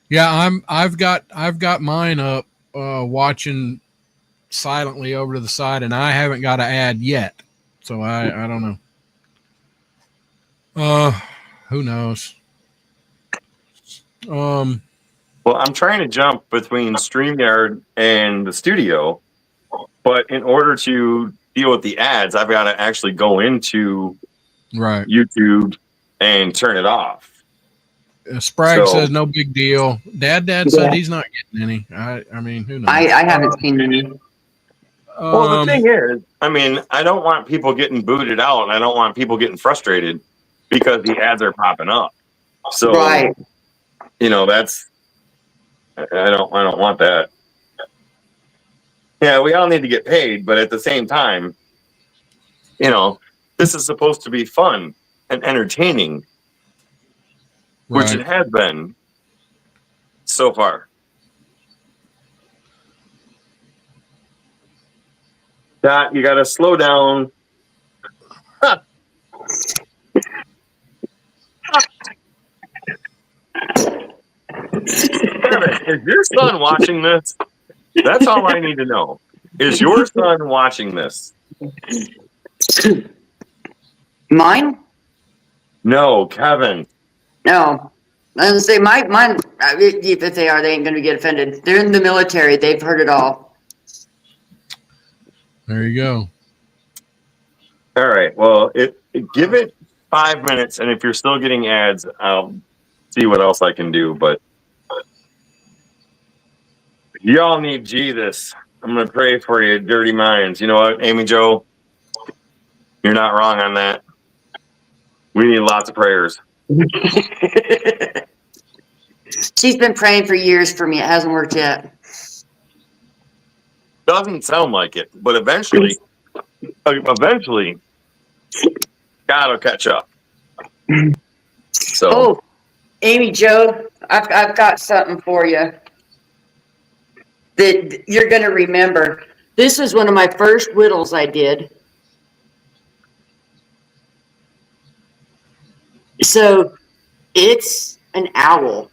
Yeah, I've got mine up, watching silently over to the side, and I haven't got an ad yet. So I don't know. Who knows? Well, I'm trying to jump between StreamYard and the studio, but in order to deal with the ads, I've got to actually go into right. YouTube and turn it off. Sprague says no big deal. Dad said he's not getting any. I mean, who knows? I haven't seen any. Well, the thing is, I mean, I don't want people getting booted out, and I don't want people getting frustrated because the ads are popping up. So, right. That's I don't want that. Yeah, we all need to get paid, but at the same time, this is supposed to be fun and entertaining, which it has been so far. That you got to slow down. Is your son watching this? That's all I need to know. Is your son watching this? Mine? No, Kevin. No. I was gonna say mine. If they are, they ain't gonna get offended. They're in the military. They've heard it all. There you go. All right. Well, give it 5 minutes, and if you're still getting ads, I'll see what else I can do. But y'all need Jesus. I'm gonna pray for you, dirty minds. You know what, Amy Jo? You're not wrong on that. We need lots of prayers. She's been praying for years for me. It hasn't worked yet. Doesn't sound like it, but eventually, God will catch up. So, oh, Amy Jo, I've got something for you that you're going to remember. This was one of my first whittles I did. So it's an owl.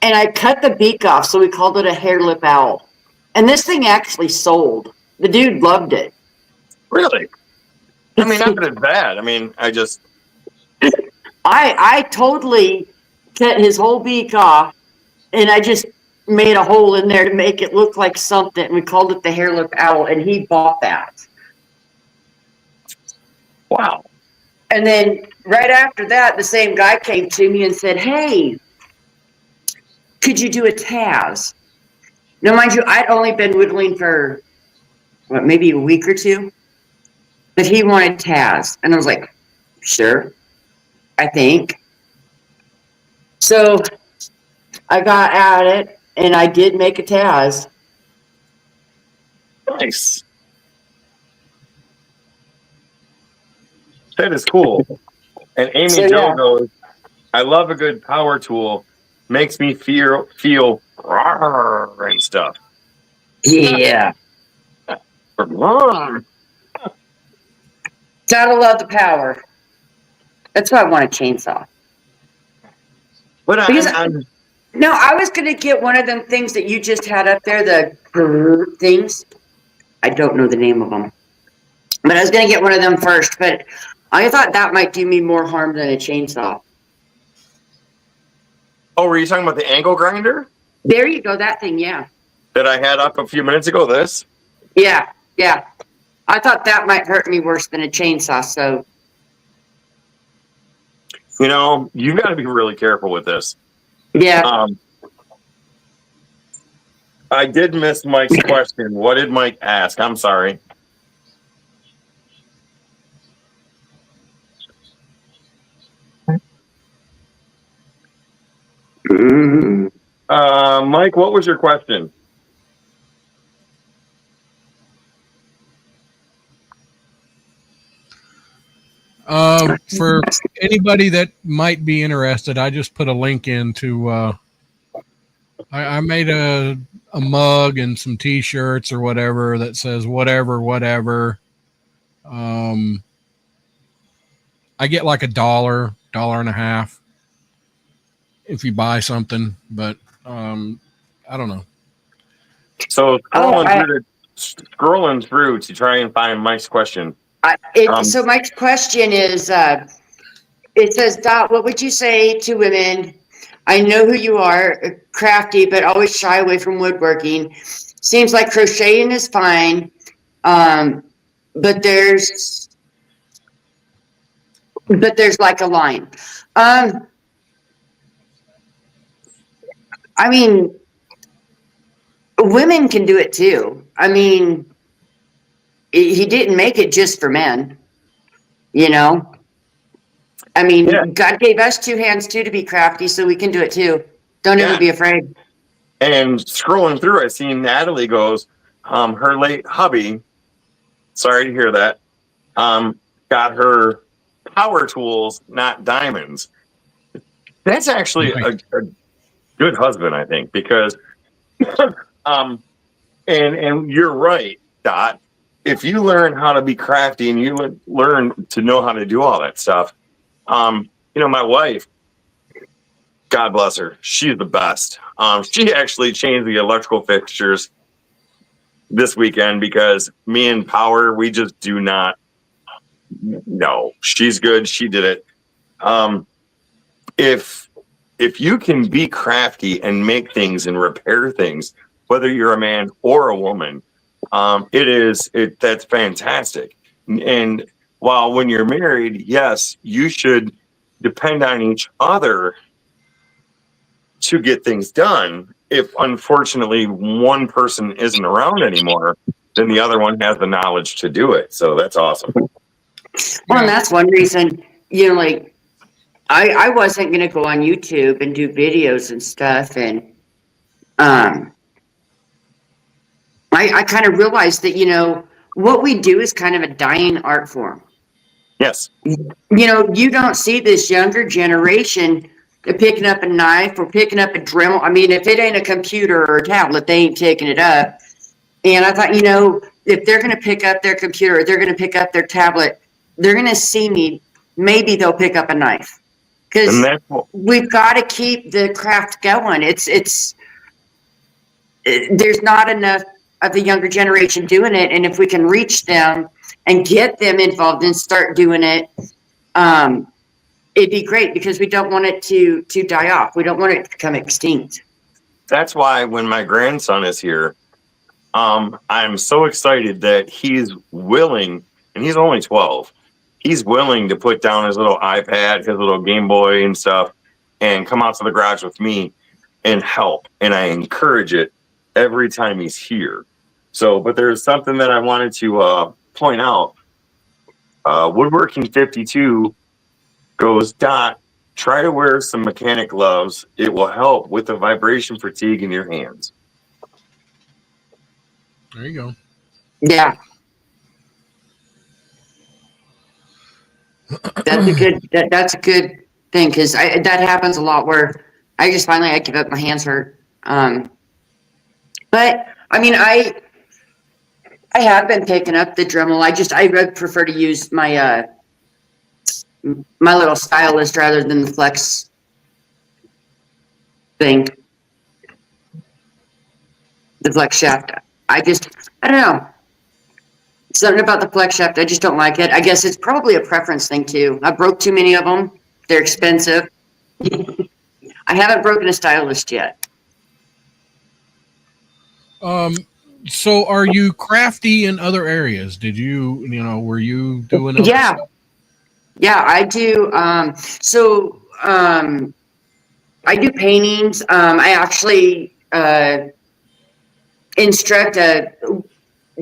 And I cut the beak off, so we called it a hair lip owl. And this thing actually sold. The dude loved it. Really? I mean, not that it's bad. I mean, I totally cut his whole beak off, and I just made a hole in there to make it look like something. We called it the hair lip owl, and he bought that. Wow. And then right after that, the same guy came to me and said, hey, could you do a Taz? Now, mind you, I'd only been whittling for, maybe a week or two. But he wanted Taz. And I was like, sure, I think. So I got at it, and I did make a Taz. Nice. That is cool. And Amy Jo goes, I love a good power tool. Makes me feel and stuff. Yeah. Gotta love the power. That's why I want a chainsaw. But I was going to get one of them things that you just had up there, the things. I don't know the name of them. But I was going to get one of them first, but I thought that might do me more harm than a chainsaw. Oh, were you talking about the angle grinder There you go, that thing, yeah. that I had up a few minutes ago? This? Yeah, yeah. I thought that might hurt me worse than a chainsaw, so. You know, you've got to be really careful with this. Yeah. I did miss Mike's question. What did Mike ask? I'm sorry. Mm. Mike, what was your question? For anybody that might be interested, I just put a link into. I made a mug and some T-shirts or whatever that says whatever. I get like $1, $1.50 if you buy something, but I don't know. So scrolling through to try and find Mike's question. So Mike's question is, it says, Dot, what would you say to women? I know who you are, crafty, but always shy away from woodworking. Seems like crocheting is fine, but there's like a line. I mean, women can do it too. I mean, he didn't make it just for men, you know? I mean, Yeah. God gave us two hands too to be crafty, so we can do it too. Don't ever be afraid. And scrolling through, I seen Natalie goes, her late hubby, sorry to hear that, got her power tools, not diamonds. That's actually a good husband, I think, because and you're right, Dot. If you learn how to be crafty and you learn to know how to do all that stuff, my wife, God bless her, she's the best. She actually changed the electrical fixtures this weekend because me and Power, we just do not. No, she's good. She did it. If you can be crafty and make things and repair things, whether you're a man or a woman, that's fantastic. And while when you're married, yes, you should depend on each other to get things done. If unfortunately one person isn't around anymore, then the other one has the knowledge to do it. So that's awesome. Well, and that's one reason, like I wasn't going to go on YouTube and do videos and stuff. And I kind of realized that, what we do is kind of a dying art form. Yes. You don't see this younger generation picking up a knife or picking up a Dremel. I mean, if it ain't a computer or a tablet, they ain't taking it up. And I thought, if they're going to pick up their computer, or they're going to pick up their tablet, they're going to see me. Maybe they'll pick up a knife because we've got to keep the craft going. There's not enough of the younger generation doing it, and if we can reach them and get them involved and start doing it, it'd be great because we don't want it to die off. We don't want it to become extinct. That's why when my grandson is here, I'm so excited that he's willing, and he's only 12. He's willing to put down his little iPad, his little Game Boy and stuff, and come out to the garage with me and help. And I encourage it every time he's here. So, but there's something that I wanted to point out. Woodworking 52 goes, Dot, try to wear some mechanic gloves. It will help with the vibration fatigue in your hands. There you go. Yeah. That's a good thing because that happens a lot where I just finally I give up, my hands hurt. But I mean I have been picking up the Dremel. I prefer to use my my little stylist rather than the flex thing, the flex shaft. I don't know. Something about the flex shaft, I just don't like it. I guess it's probably a preference thing too. I broke too many of them. They're expensive. I haven't broken a stylist yet. So are you crafty in other areas? Did were you doing other Yeah, stuff? yeah, I do. I do paintings. I actually instruct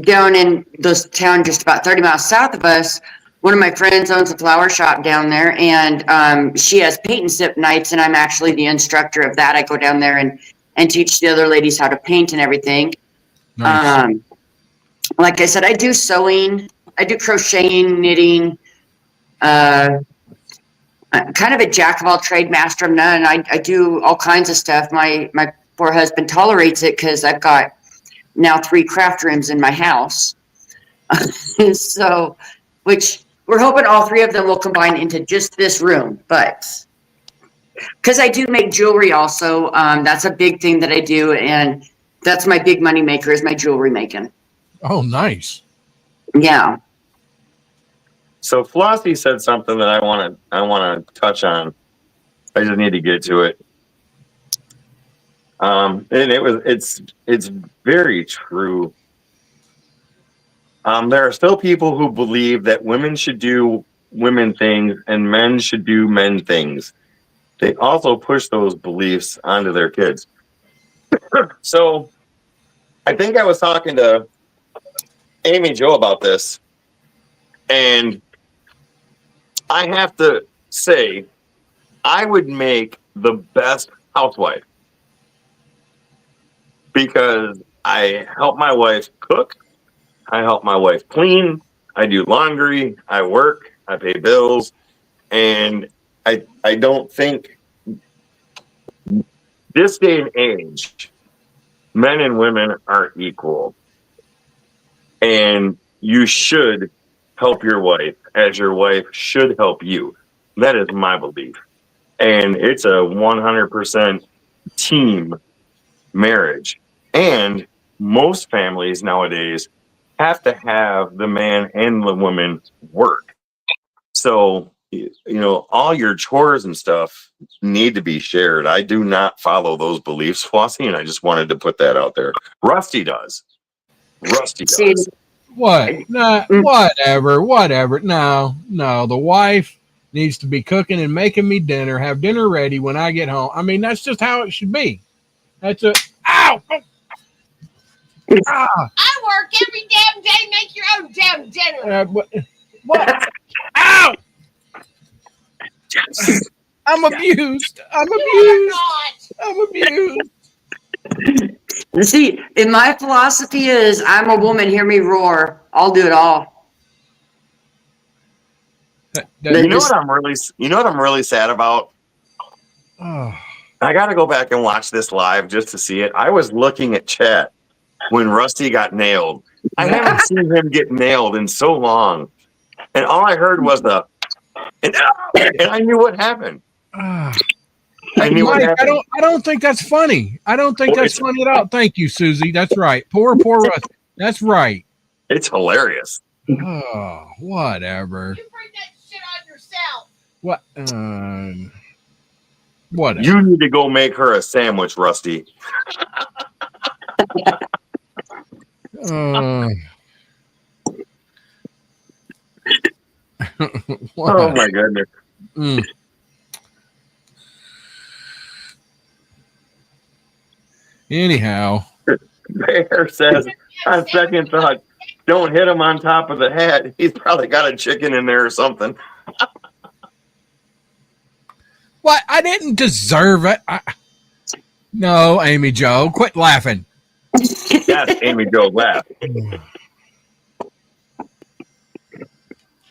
down in this town just about 30 miles south of us. One of my friends owns a flower shop down there, and she has paint and sip nights, and I'm actually the instructor of that. I go down there and teach the other ladies how to paint and everything. Nice. Like I said, I do sewing, I do crocheting, knitting. Uh, I'm kind of a jack of all trade, master of none. I do all kinds of stuff. My poor husband tolerates it because I've got now 3 craft rooms in my house. So, which we're hoping all 3 of them will combine into just this room. But because I do make jewelry also, that's a big thing that I do, and that's my big money maker is my jewelry making. Oh, nice. Yeah. So Flossie said something that I want to touch on. I just need to get to it. And it's very true. There are still people who believe that women should do women things and men should do men things. They also push those beliefs onto their kids. So I think I was talking to Amy Jo about this, and I have to say, I would make the best housewife because I help my wife cook, I help my wife clean, I do laundry, I work, I pay bills, and I don't think this day and age, men and women are equal. And you should help your wife as your wife should help you. That is my belief. And it's a 100% team marriage. And most families nowadays have to have the man and the woman work. So, all your chores and stuff need to be shared. I do not follow those beliefs, Flossie, and I just wanted to put that out there. Rusty does. See, What? Nah, whatever. No. The wife needs to be cooking and making me dinner, have dinner ready when I get home. I mean, that's just how it should be. That's a ow. Ah, I work every damn day. Make your own damn dinner. what? Ow! I'm abused. You're not. I'm abused. see, and my philosophy is I'm a woman, hear me roar. I'll do it all. You know what I'm really sad about? Oh, I got to go back and watch this live just to see it. I was looking at chat when Rusty got nailed. I haven't seen him get nailed in so long, and all I heard was and I knew what happened. ah. I knew what Mike, happened. I don't think that's funny. I don't think that's funny at all. Thank you, Susie. That's right. Poor Rusty. That's right. It's hilarious. Oh, whatever. You bring that shit on yourself. What? Whatever. You need to go make her a sandwich, Rusty. Oh my goodness. Mm. Anyhow, Bear says, on second thought, don't hit him on top of the head. He's probably got a chicken in there or something. what? I didn't deserve it. No, Amy Jo, quit laughing. Yes, Amy Jo laughed.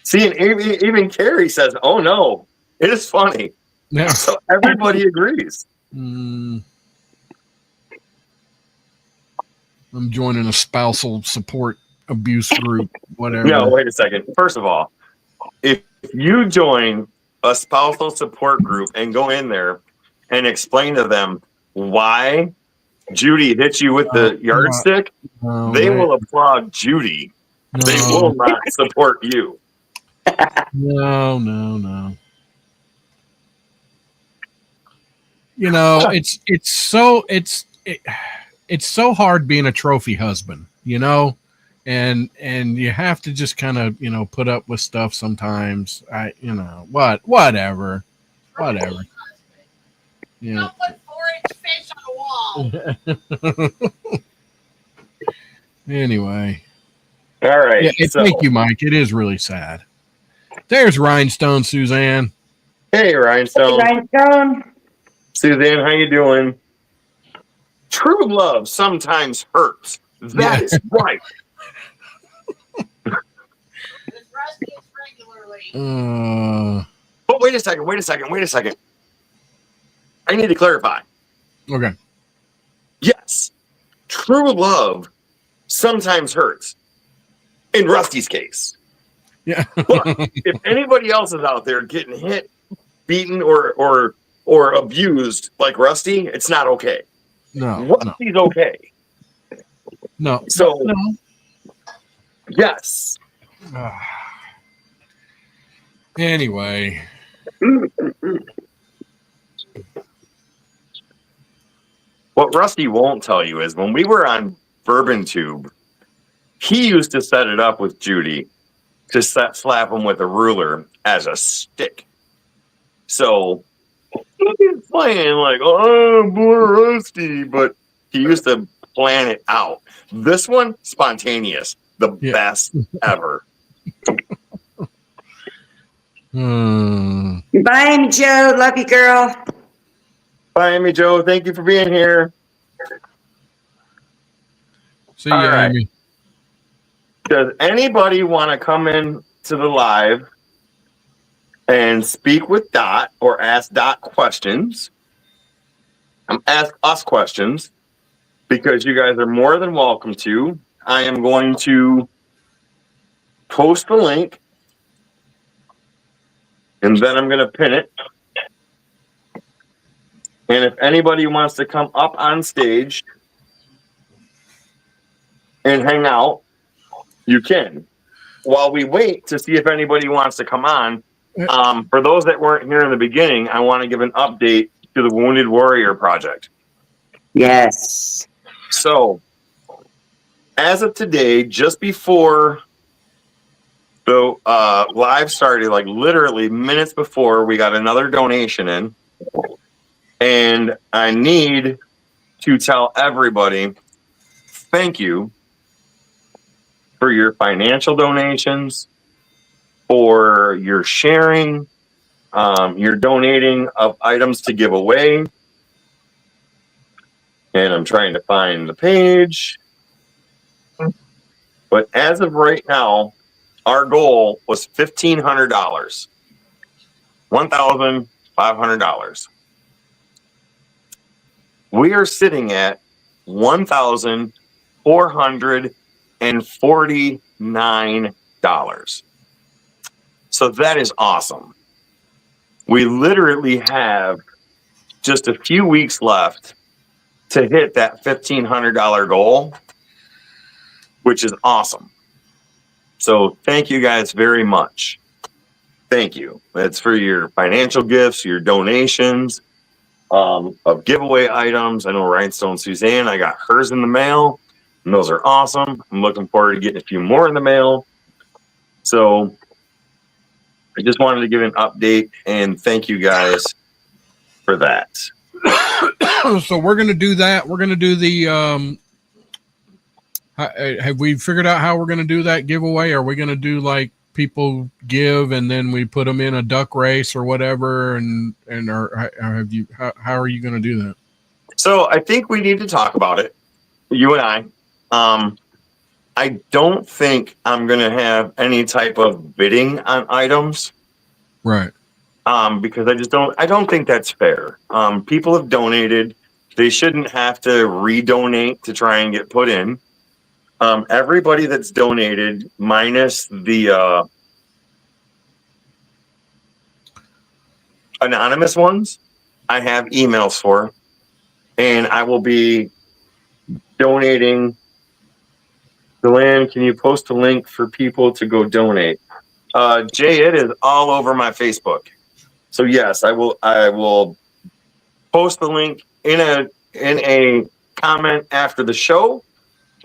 See, and even Carrie says, oh no, it is funny. Yeah. So everybody agrees. I'm joining a spousal support abuse group, whatever. No, wait a second. First of all, if you join a spousal support group and go in there and explain to them why Judy hit you with the yardstick, they will applaud Judy. They will not support you. No. You know, it's so hard being a trophy husband, you know, and you have to just kind of, you know, put up with stuff sometimes. Whatever. Yeah. Don't put 4-inch fish on the wall. Anyway. All right. Yeah, thank you, Mike. It is really sad. There's Rhinestone Suzanne. Hey, Rhinestone. Rhinestone. Suzanne, how you doing? True love sometimes hurts. That is right. This Rusty is regularly. But wait a second. I need to clarify. Okay. Yes, true love sometimes hurts. In Rusty's case. Yeah. But if anybody else is out there getting hit, beaten, or abused like Rusty, it's not okay. Rusty's okay. No. So, yes. Anyway. What Rusty won't tell you is when we were on Bourbon Tube, he used to set it up with Judy to slap him with a ruler as a stick. So he's playing like, oh, poor Rusty, but he used to plan it out. This one, spontaneous, the best ever. Bye, Amy Joe. Love you, girl. Bye, Amy Joe. Thank you for being here. See you, Amy. Does anybody want to come in to the live and speak with Dot or ask Dot questions? Ask us questions because you guys are more than welcome to. I am going to post the link and then I'm going to pin it. And if anybody wants to come up on stage and hang out, you can. While we wait to see if anybody wants to come on, for those that weren't here in the beginning, I want to give an update to the Wounded Warrior Project. Yes. So, as of today, just before the live started, like literally minutes before, we got another donation in. And I need to tell everybody, thank you for your financial donations, for your sharing, your donating of items to give away. And I'm trying to find the page. But as of right now, our goal was $1,500. $1,500. We are sitting at $1,449. So that is awesome. We literally have just a few weeks left to hit that $1,500 goal, which is awesome. So thank you guys very much. Thank you. It's for your financial gifts, your donations, of giveaway items. I know Rhinestone Suzanne, I got hers in the mail, and those are awesome. I'm looking forward to getting a few more in the mail. So I just wanted to give an update and thank you guys for that. So we're going to do that. We're going to do the, have we figured out how we're going to do that giveaway? Are we going to do like people give and then we put them in a duck race or whatever? And how are you going to do that? So I think we need to talk about it, you and I. I don't think I'm going to have any type of bidding on items. Right. Because I don't think that's fair. People have donated. They shouldn't have to redonate to try and get put in. Everybody that's donated minus the anonymous ones, I have emails for, and I will be donating Deland, can you post a link for people to go donate? Jay, it is all over my Facebook. So yes, I will post the link in a comment after the show.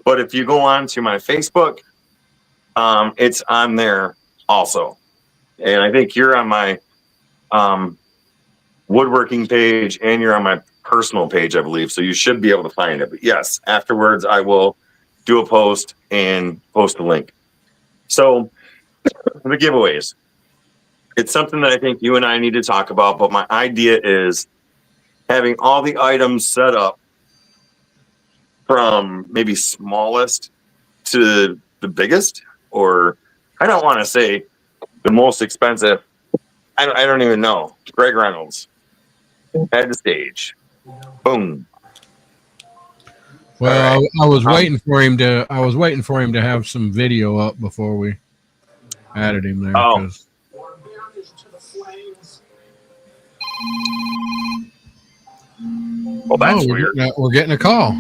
But if you go on to my Facebook, it's on there also. And I think you're on my woodworking page and you're on my personal page, I believe. So you should be able to find it. But yes, afterwards I will do a post and post a link. So the giveaways. It's something that I think you and I need to talk about, but my idea is having all the items set up from maybe smallest to the biggest, or I don't want to say the most expensive. I don't even know. Greg Reynolds, head to stage. Boom. Well, right. I was waiting for him to. I was waiting for him to have some video up before we added him there. Oh. 'Cause Well, that's we're weird. we're getting a call.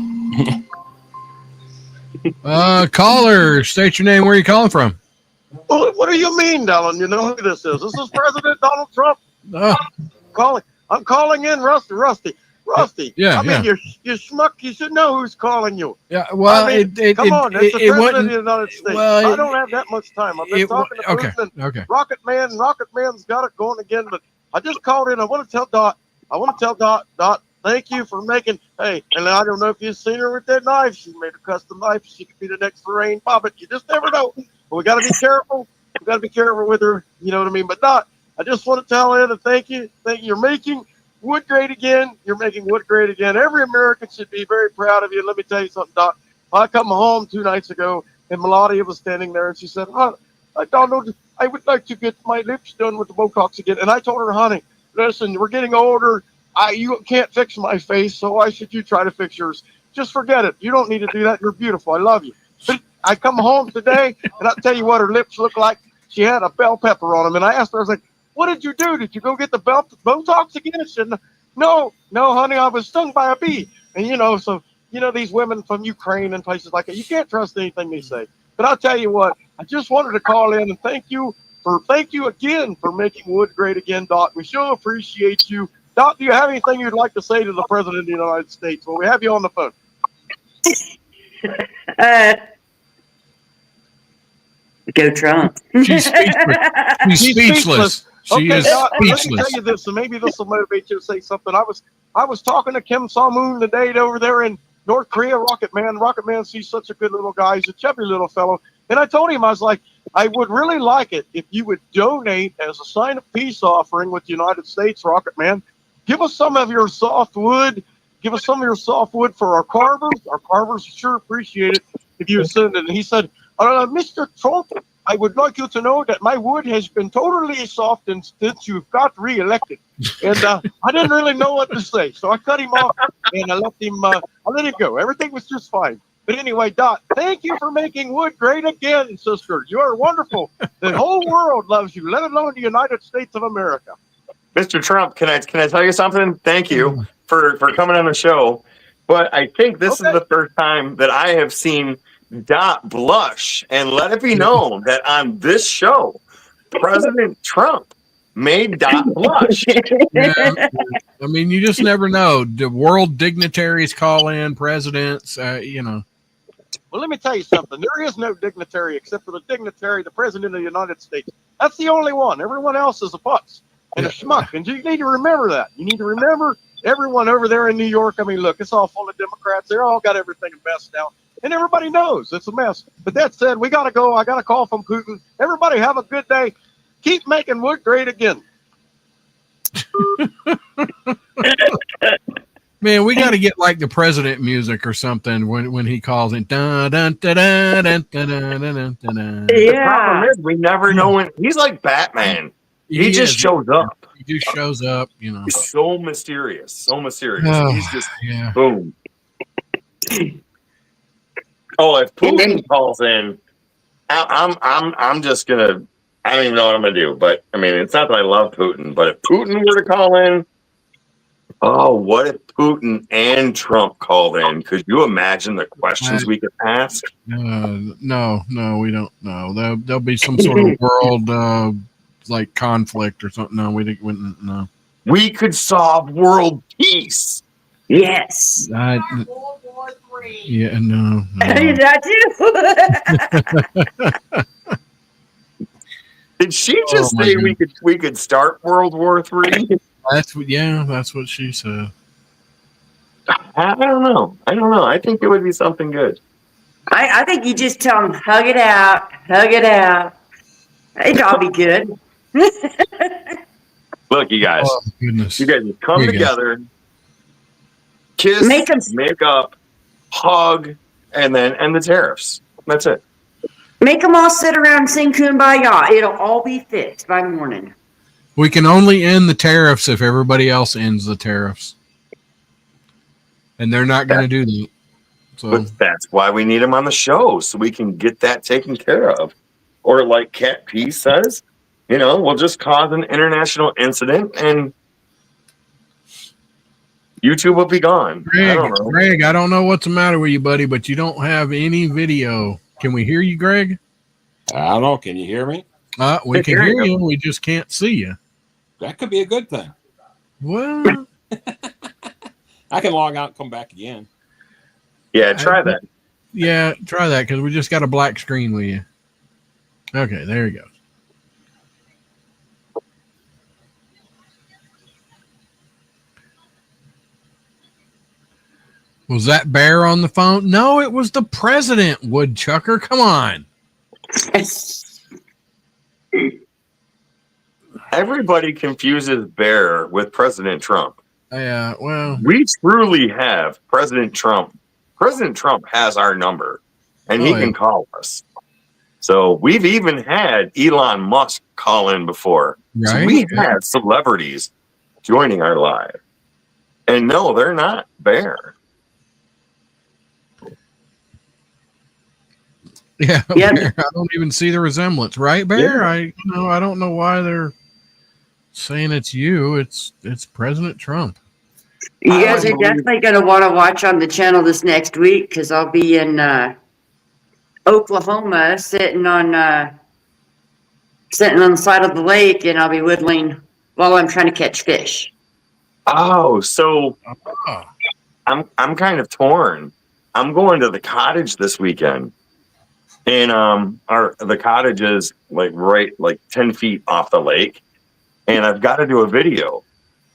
Caller, state your name. Where are you calling from? What do you mean, Dylan? You know who this is? This is President Donald Trump calling. I'm calling in Rusty. Yeah, I mean, you schmuck. You should know who's calling you. Yeah. Well, I mean, come on, that's the President of the United States. well, I don't have that much time. I've been talking to Putin and Okay. Rocket Man's got it going again. But I just called in. I want to tell Dot. Thank you for making. Hey, and I don't know if you've seen her with that knife. She made a custom knife. She could be the next Lorraine Bobbitt. You just never know. But we got to be careful. We got to be careful with her. You know what I mean? But Dot, I just want to tell her to thank you. You're making wood great again. You're making wood great again. Every American should be very proud of you. Let me tell you something, Doc. I come home 2 nights ago, and Melania was standing there, and she said, Donald, I would like to get my lips done with the Botox again. And I told her, honey, listen, we're getting older. You can't fix my face, so why should you try to fix yours? Just forget it. You don't need to do that. You're beautiful. I love you. But I come home today, and I'll tell you what her lips look like. She had a bell pepper on them, and I asked her, I was like, what did you do? Did you go get the Botox again? She said, no, honey, I was stung by a bee. And, these women from Ukraine and places like that, you can't trust anything they say. But I'll tell you what, I just wanted to call in and thank you again for making wood great again, Dot. We sure appreciate you. Dot, do you have anything you'd like to say to the President of the United States? Well, we have you on the phone. Go Trump. She's speechless. She's speechless. She Okay, is Dot, let me tell speechless. you this, and maybe this will motivate you to say something. I was talking to Kim Jong-un today over there in North Korea, Rocket Man, he's such a good little guy. He's a chubby little fellow. And I told him, I was like, I would really like it if you would donate as a sign of peace offering with the United States, Rocket Man. Give us some of your soft wood. Give us some of your soft wood for our carvers. Our carvers sure appreciate it if you send it. And he said, Mr. Trump, I would like you to know that my wood has been totally softened since you got reelected. And I didn't really know what to say. So I cut him off and I let him go. Everything was just fine. But anyway, Dot, thank you for making wood great again, sister. You are wonderful. The whole world loves you, let alone the United States of America. Mr. Trump, can I tell you something? Thank you for coming on the show. But I think this is the first time that I have seen Dot blush, and let it be known that on this show, President Trump made Dot blush. Yeah, I mean, you just never know. The world dignitaries call in, presidents, Well, let me tell you something. There is no dignitary except for the dignitary, the President of the United States. That's the only one. Everyone else is a putz and a schmuck. And you need to remember that. You need to remember everyone over there in New York. I mean, look, it's all full of Democrats. They're all got everything messed out. And everybody knows it's a mess. But that said, we got to go. I got a call from Putin. Everybody have a good day. Keep making wood great again. Man, we got to get like the president music or something when he calls in. Dun, dun, dun, dun, dun, dun, dun, dun, dun, dun. The problem is we never know when he's like Batman. He just shows up. He just shows up, He's so mysterious. Oh, He's just boom. Oh, if Putin calls in, I'm just gonna. I don't even know what I'm gonna do. But I mean, it's not that I love Putin, but if Putin were to call in, Oh, what if Putin and Trump called in? Could you imagine the questions we could ask? No, we don't know. There'll be some sort of world like conflict or something. No, we didn't. No. We could solve world peace. Yes. I, World War III. yeah, no. That too. Did she just Oh, my say goodness. we could start World War III? That's what she said. I don't know. I think it would be something good. I think you just tell them, hug it out, hug it out. It'll all be good. Look, you guys. Oh goodness. You guys come Here you go. together, kiss, Make 'em- make up, hug, and then end the tariffs. That's it. Make them all sit around and sing Kumbaya. It'll all be fixed by morning. We can only end the tariffs if everybody else ends the tariffs, and they're not going to do that. So But that's why we need them on the show, so we can get that taken care of. Or like Cat P says, we'll just cause an international incident and YouTube will be gone. I don't know. Greg, I don't know what's the matter with you, buddy, but you don't have any video. Can we hear you, Greg? I don't know. Can you hear me? We can hear you. We just can't see you. That could be a good thing. Well, I can log out and come back again. Yeah, try that. yeah, try that because we just got a black screen with you. Okay, there you go. Was that Bear on the phone? No, it was the president, Woodchucker. Come on. Everybody confuses Bear with President Trump. Yeah, well, We truly have President Trump. President Trump has our number, and he can call us. So we've even had Elon Musk call in before. right? So we've had celebrities joining our live. And no, they're not Bear. Yeah, Yeah. Bear, I don't even see the resemblance, right, Bear? I don't know why they're saying it's you. It's President Trump. You I guys would are believe- definitely going to want to watch on the channel this next week because I'll be in Oklahoma sitting on the side of the lake, and I'll be whittling while I'm trying to catch fish. Oh, so Oh, I'm kind of torn. I'm going to the cottage this weekend. And the cottage is like 10 feet off the lake. And I've got to do a video.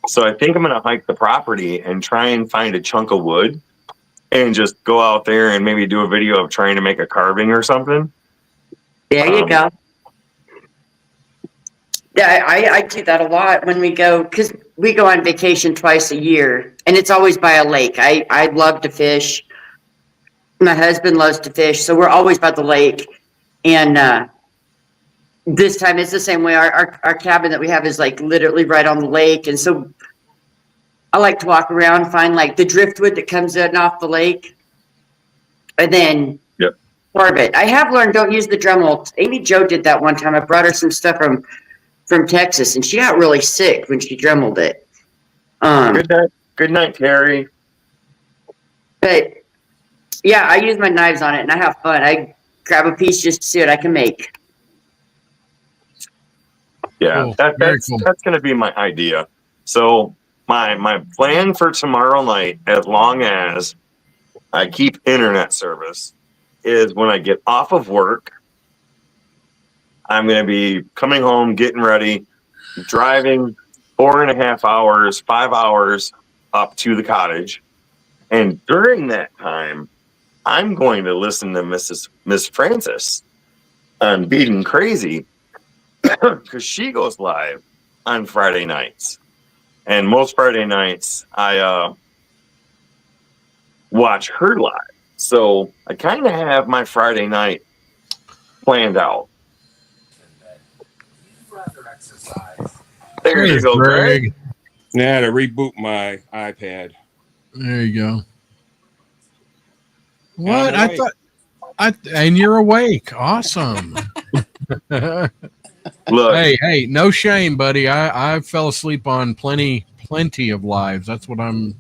So I think I'm going to hike the property and try and find a chunk of wood and just go out there and maybe do a video of trying to make a carving or something. There you go. Yeah, I do that a lot when we go, because we go on vacation twice a year, and it's always by a lake. I love to fish. My husband loves to fish, so we're always by the lake. And this time it's the same way. Our cabin that we have is like literally right on the lake, and so I like to walk around, find like the driftwood that comes in off the lake, and then carve it. I have learned don't use the Dremel. Amy Jo did that one time. I brought her some stuff from Texas, and she got really sick when she Dremeled it. Good night, Terry. But yeah, I use my knives on it, and I have fun. I grab a piece just to see what I can make. Yeah, Cool. that's Cool. that's going to be my idea. So my plan for tomorrow night, as long as I keep internet service, is when I get off of work, I'm going to be coming home, getting ready, driving 4.5 hours, 5 hours up to the cottage. And during that time, I'm going to listen to Miss Francis on Beating Crazy because she goes live on Friday nights. And most Friday nights, I watch her live. So I kind of have my Friday night planned out. There you there's go, Greg. Yeah, to reboot my iPad. There you go. What? I'm awake. And you're awake. Awesome. Look, Hey, no shame, buddy. I fell asleep on plenty plenty of lives. That's what I'm.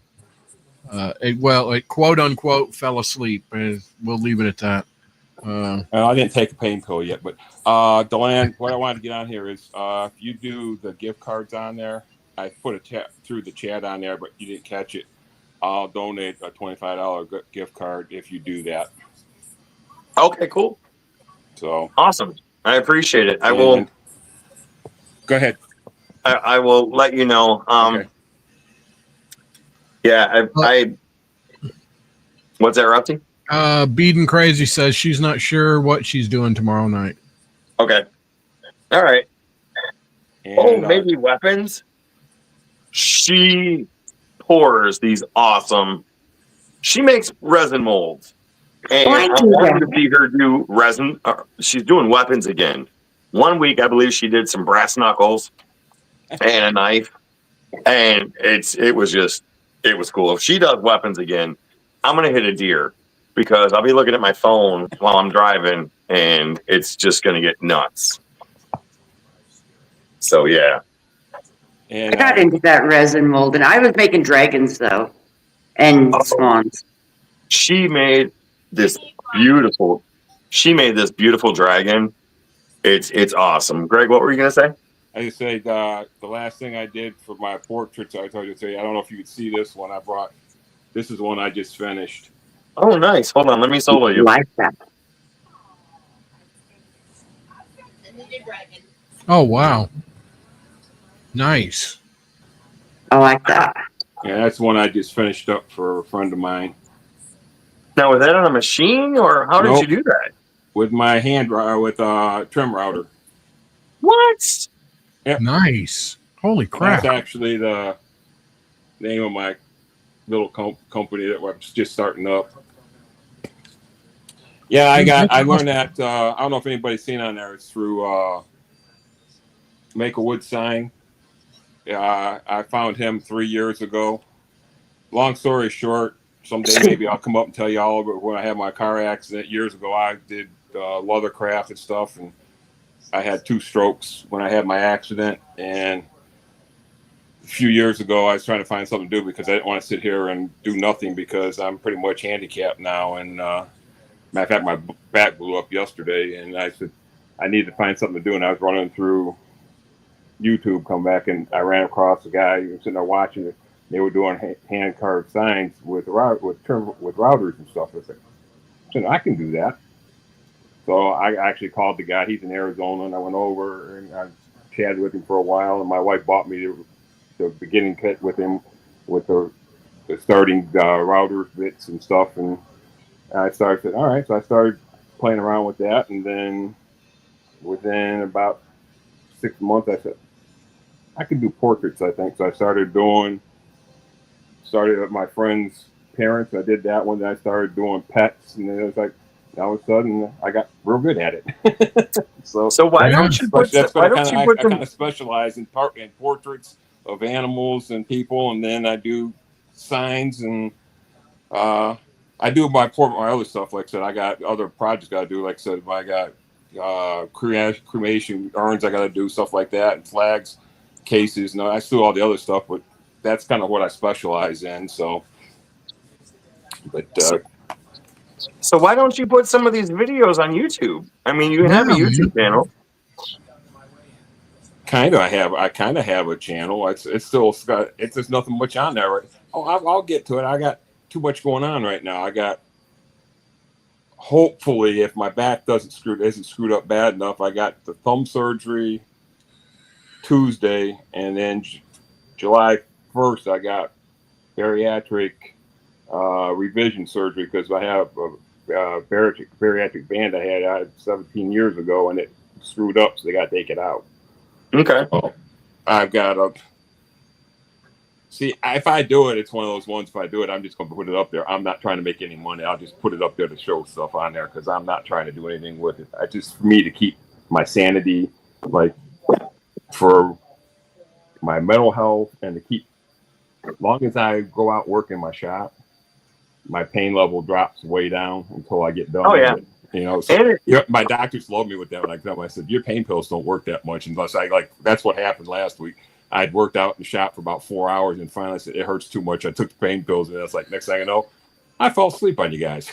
It quote unquote fell asleep. We'll leave it at that. I didn't take a pain pill yet, but Deland, what I wanted to get on here is if you do the gift cards on there, I put a chat through the chat on there, but you didn't catch it. I'll donate a $25 gift card if you do that. Okay, cool. So awesome. I appreciate it. I will. Go ahead. I will let you know. Okay. Yeah, I what's that, Rusty? Beadin' Crazy says she's not sure what she's doing tomorrow night. Okay. All right. And, maybe weapons. She pours these awesome. She makes resin molds, and I wanted to see her do resin. She's doing weapons again. 1 week, I believe she did some brass knuckles and a knife, and it was cool. If she does weapons again, I'm gonna hit a deer because I'll be looking at my phone while I'm driving, and it's just gonna get nuts. So yeah. And, I got into that resin mold, and I was making dragons though, and swans. She made this beautiful dragon. It's awesome. Greg, what were you gonna say? I just say the last thing I did for my portraits, I told you to say, I don't know if you could see this one I brought. This is the one I just finished. Oh, nice. Hold on, let me solo you. Like that. Oh wow. Nice. I like that. Yeah, that's one I just finished up for a friend of mine. Now, was that on a machine, or how did you do that? With my hand, with a trim router. What? Yep. Nice. Holy crap. That's actually the name of my little company that was just starting up. Yeah, I learned that. I don't know if anybody's seen on there. It's through Make a Wood Sign. I found him 3 years ago. Long story short, someday maybe I'll come up and tell you all about when I had my car accident years ago. I did leather craft and stuff, and I had 2 strokes when I had my accident. And a few years ago, I was trying to find something to do because I didn't want to sit here and do nothing because I'm pretty much handicapped now. And matter of fact, my back blew up yesterday, and I said I needed to find something to do. And I was running through YouTube, come back, and I ran across a guy who was sitting there watching it. They were doing hand carved signs with routers and stuff. I said, I can do that. So I actually called the guy. He's in Arizona, and I went over and I chatted with him for a while. And my wife bought me the beginning kit with him, with the starting router bits and stuff. And I started. All right, so I started playing around with that, and then within about 6 months, I said I could do portraits. I think so. I started with my friend's parents. I did that one. Then I started doing pets, and then it was like all of a sudden I got real good at it. so why don't you put? I kind of specialize in portraits of animals and people, and then I do signs, and I do my other stuff. Like I said, I got other projects I do. Like I said, I got cremation urns. I got to do stuff like that, and flags, cases. No, I do all the other stuff, but that's kind of what I specialize in. So, but so why don't you put some of these videos on YouTube? I mean, you have a YouTube channel. I kind of have a channel. It's there's nothing much on there. Right? Oh, I'll get to it. I got too much going on right now. I got. Hopefully, if my back isn't screwed up bad enough, I got the thumb surgery Tuesday, and then July 1st, I got bariatric revision surgery because I have a bariatric band I had 17 years ago, and it screwed up, so they got to take it out. Okay. So I've got to see if I do it. It's one of those ones. If I do it, I'm just going to put it up there. I'm not trying to make any money. I'll just put it up there to show stuff on there because I'm not trying to do anything with it. I just for me to keep my sanity, like for my mental health, and to keep. As long as I go out work in my shop, my pain level drops way down until I get done. Oh yeah. With it. So my doctors love me with that when I come. I said, your pain pills don't work that much unless I that's what happened last week. I'd worked out in the shop for about 4 hours, and finally I said, it hurts too much. I took the pain pills, and it's like, next thing I know, I fell asleep on you guys.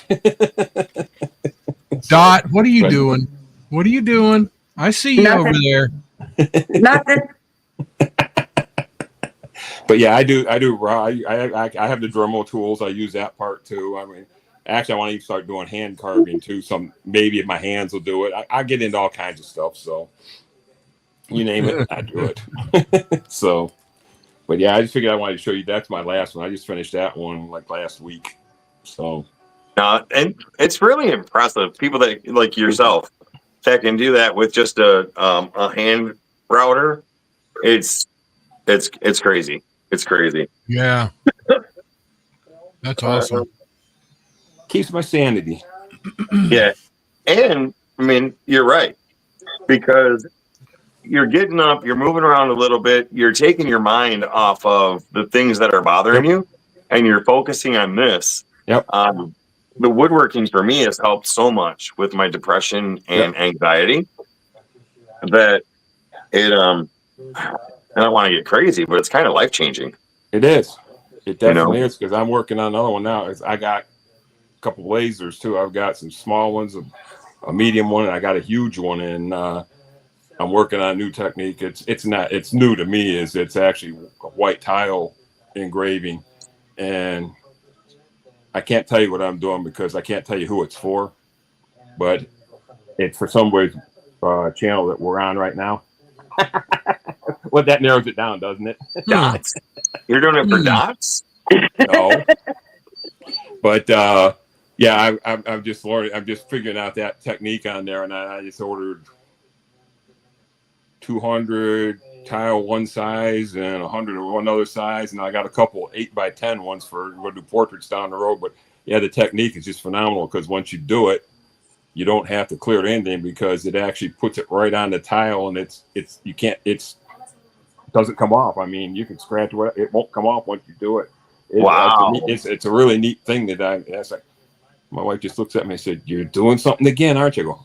Dot, what are you doing? What are you doing? I see you over there. Nothing. But yeah, I do. I have the Dremel tools. I use that part too. I mean, actually, I want to start doing hand carving too. Maybe if my hands will do it. I get into all kinds of stuff. So you name it, I do it. So, but yeah, I just figured I wanted to show you. That's my last one. I just finished that one like last week. So, and it's really impressive. People that like yourself that can do that with just a hand router. It's crazy. It's crazy. Yeah. That's awesome. Keeps my sanity. Yeah. And I mean, you're right. Because you're getting up, you're moving around a little bit, you're taking your mind off of the things that are bothering you, and you're focusing on this. Yep. The woodworking for me has helped so much with my depression and anxiety that it I don't want to get crazy, but it's kind of life changing. It is. It definitely is, because I'm working on another one now. I got a couple of lasers too. I've got some small ones, a medium one, and I got a huge one. And I'm working on a new technique. It's new to me. It's actually white tile engraving, and I can't tell you what I'm doing because I can't tell you who it's for. But it's for somebody's channel that we're on right now. Well, that narrows it down, doesn't it? Dots. You're doing it for dots? No. But yeah, I'm just figuring out that technique on there, and I just ordered 200 tile one size and 100 of one other size, and I got a couple 8x10 ones for we'll do portraits down the road. But yeah, the technique is just phenomenal because once you do it, you don't have to clear anything because it actually puts it right on the tile, and it doesn't come off. I mean, you can scratch it won't come off once you do it. Wow. It's a really neat thing that's like, my wife just looks at me and said, "You're doing something again, aren't you?" I go,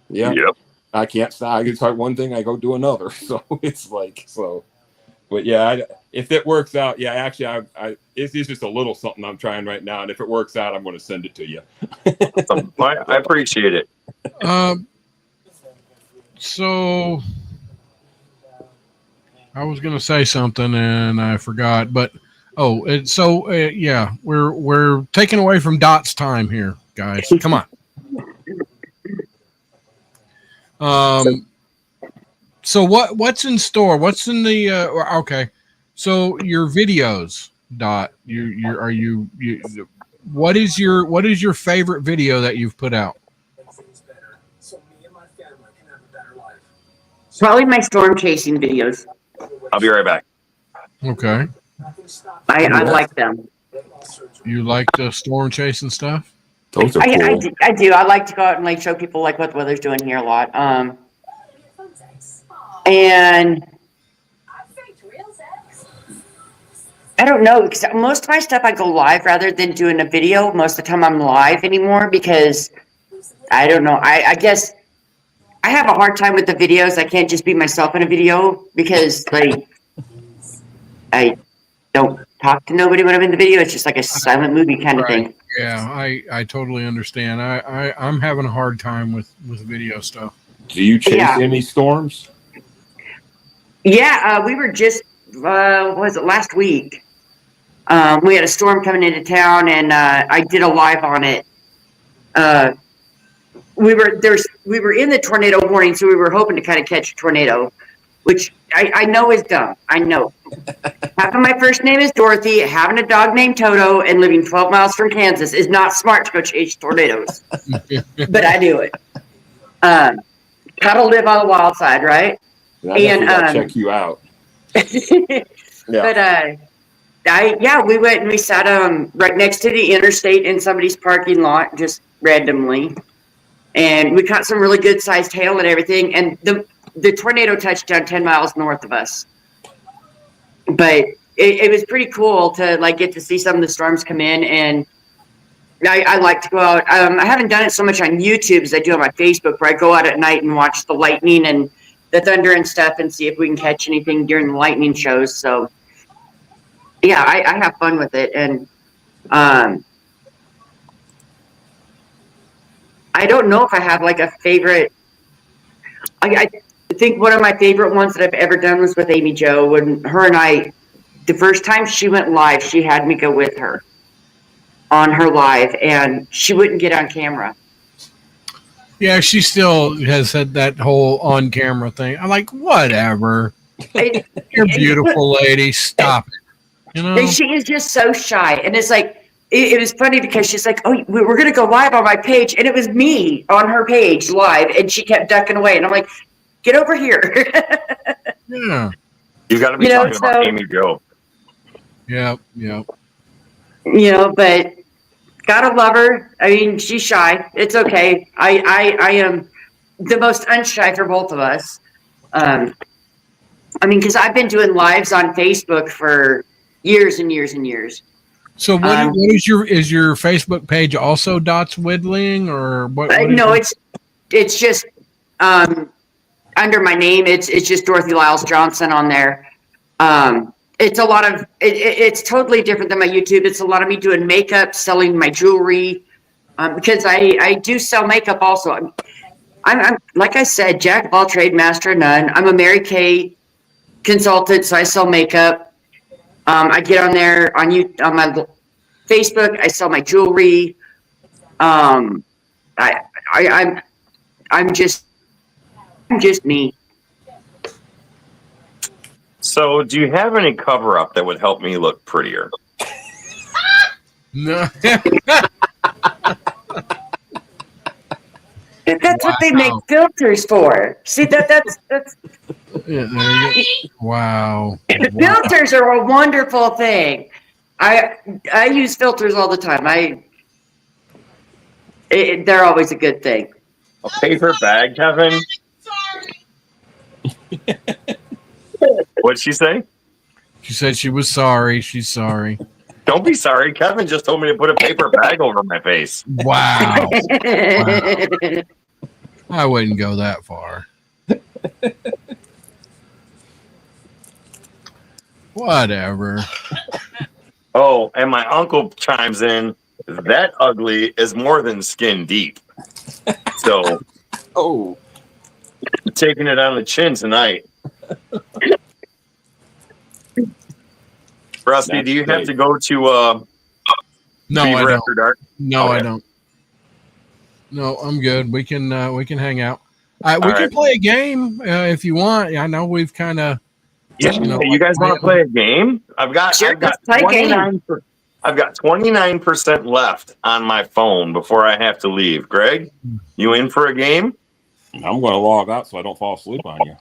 yeah. Yep. I can't stop. I can start one thing, I go do another. So it's like, but yeah, if it works out, yeah, actually, it's just a little something I'm trying right now. And if it works out, I'm going to send it to you. I appreciate it. So I was going to say something and I forgot, but yeah, we're taking away from Dot's time here, guys. Come on. So what's in store? What's in the okay? So your videos, Dot. What is your favorite video that you've put out? Probably my storm chasing videos. I'll be right back. Okay. I like them. You like the storm chasing stuff? Those are cool. I do. I like to go out and like show people like what the weather's doing here a lot. And I don't know, because most of my stuff I go live rather than doing a video. Most of the time I'm live anymore because I don't know. I guess I have a hard time with the videos. I can't just be myself in a video because like I don't talk to nobody when I'm in the video. It's just like a silent movie kind of thing. Yeah, I totally understand. I'm having a hard time with video stuff. Do you chase any storms? Yeah, we were just what was it, last week? We had a storm coming into town, and I did a live on it. We were in the tornado warning, so we were hoping to kind of catch a tornado, which I know is dumb. I know. Half of my first name is Dorothy. Having a dog named Toto and living 12 miles from Kansas is not smart to go chase tornadoes. But I do it. Gotta live on the wild side, right? And check you out. But we went and we sat right next to the interstate in somebody's parking lot just randomly, and we caught some really good sized hail and everything. And the tornado touched down 10 miles north of us, but it was pretty cool to like get to see some of the storms come in. And I like to go out. I haven't done it so much on YouTube as I do on my Facebook, where I go out at night and watch the lightning and the thunder and stuff and see if we can catch anything during the lightning shows. So yeah, I have fun with it. And I don't know if I have like a favorite. I think one of my favorite ones that I've ever done was with Amy Jo. When her and I, the first time she went live, she had me go with her on her live, and she wouldn't get on camera. Yeah, she still has had that whole on camera thing. I'm like, whatever. You're a beautiful lady. Stop it. You know? And she is just so shy. And it's like, it was funny because she's like, oh, we're going to go live on my page. And it was me on her page live. And she kept ducking away. And I'm like, get over here. Yeah. You got to be talking about Amy Jo. Yep. But gotta love her. I mean, she's shy. It's okay. I am the most unshy for both of us. I mean, because I've been doing lives on Facebook for years and years and years. So what is your Facebook page also Dots Whittling or what? No, it's just under my name. It's just Dorothy Lyles Johnson on there. It's a lot of it's totally different than my YouTube. It's a lot of me doing makeup, selling my jewelry, because I do sell makeup also. I'm like I said, jack of all trade, master of none. I'm a Mary Kay consultant, so I sell makeup. I get on there on my Facebook. I sell my jewelry. I'm just me. So, do you have any cover up that would help me look prettier? No. That's what they make filters for. See that's Yeah, there you go. Wow. Filters are a wonderful thing. I use filters all the time. They're always a good thing. A paper bag, Kevin? Sorry. What'd she say? She said she was sorry. She's sorry. Don't be sorry. Kevin just told me to put a paper bag over my face. Wow. I wouldn't go that far. Whatever. Oh, and my uncle chimes in. That ugly is more than skin deep. So, taking it on the chin tonight. Rusty, do you have to go to No, Beaver I don't. After Dark? No, Okay. I don't. No, I'm good. We can hang out. We can right. play a game if you want. I know we've kind of. Yeah, you guys want to play a game? I've got Sure, let's play a game. I've got 29% left on my phone before I have to leave. Greg, you in for a game? I'm going to log out so I don't fall asleep on you.